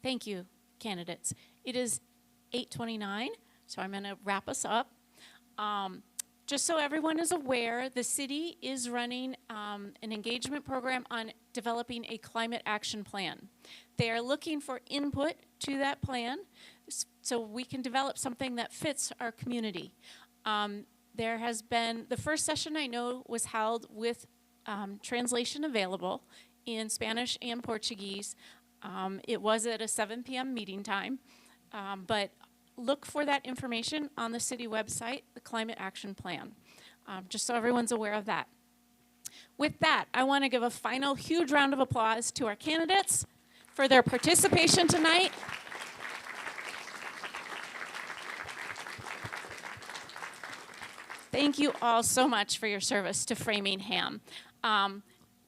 Thank you, candidates. It is 8:29, so I'm going to wrap us up. Just so everyone is aware, the city is running an engagement program on developing a climate action plan. They are looking for input to that plan so we can develop something that fits our community. There has been, the first session I know was held with translation available in Spanish and Portuguese. It was at a 7 p.m. meeting time, but look for that information on the city website, the Climate Action Plan, just so everyone's aware of that. With that, I want to give a final huge round of applause to our candidates for their participation tonight. Thank you all so much for your service to Framingham.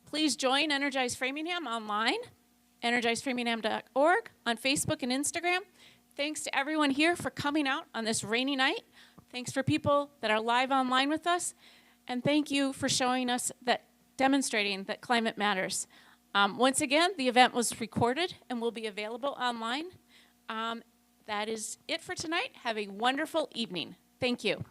Please join Energize Framingham online, energizeframingham.org, on Facebook and Instagram. Thanks to everyone here for coming out on this rainy night. Thanks for people that are live online with us. And thank you for showing us that, demonstrating that climate matters. Once again, the event was recorded and will be available online. That is it for tonight. Have a wonderful evening. Thank you.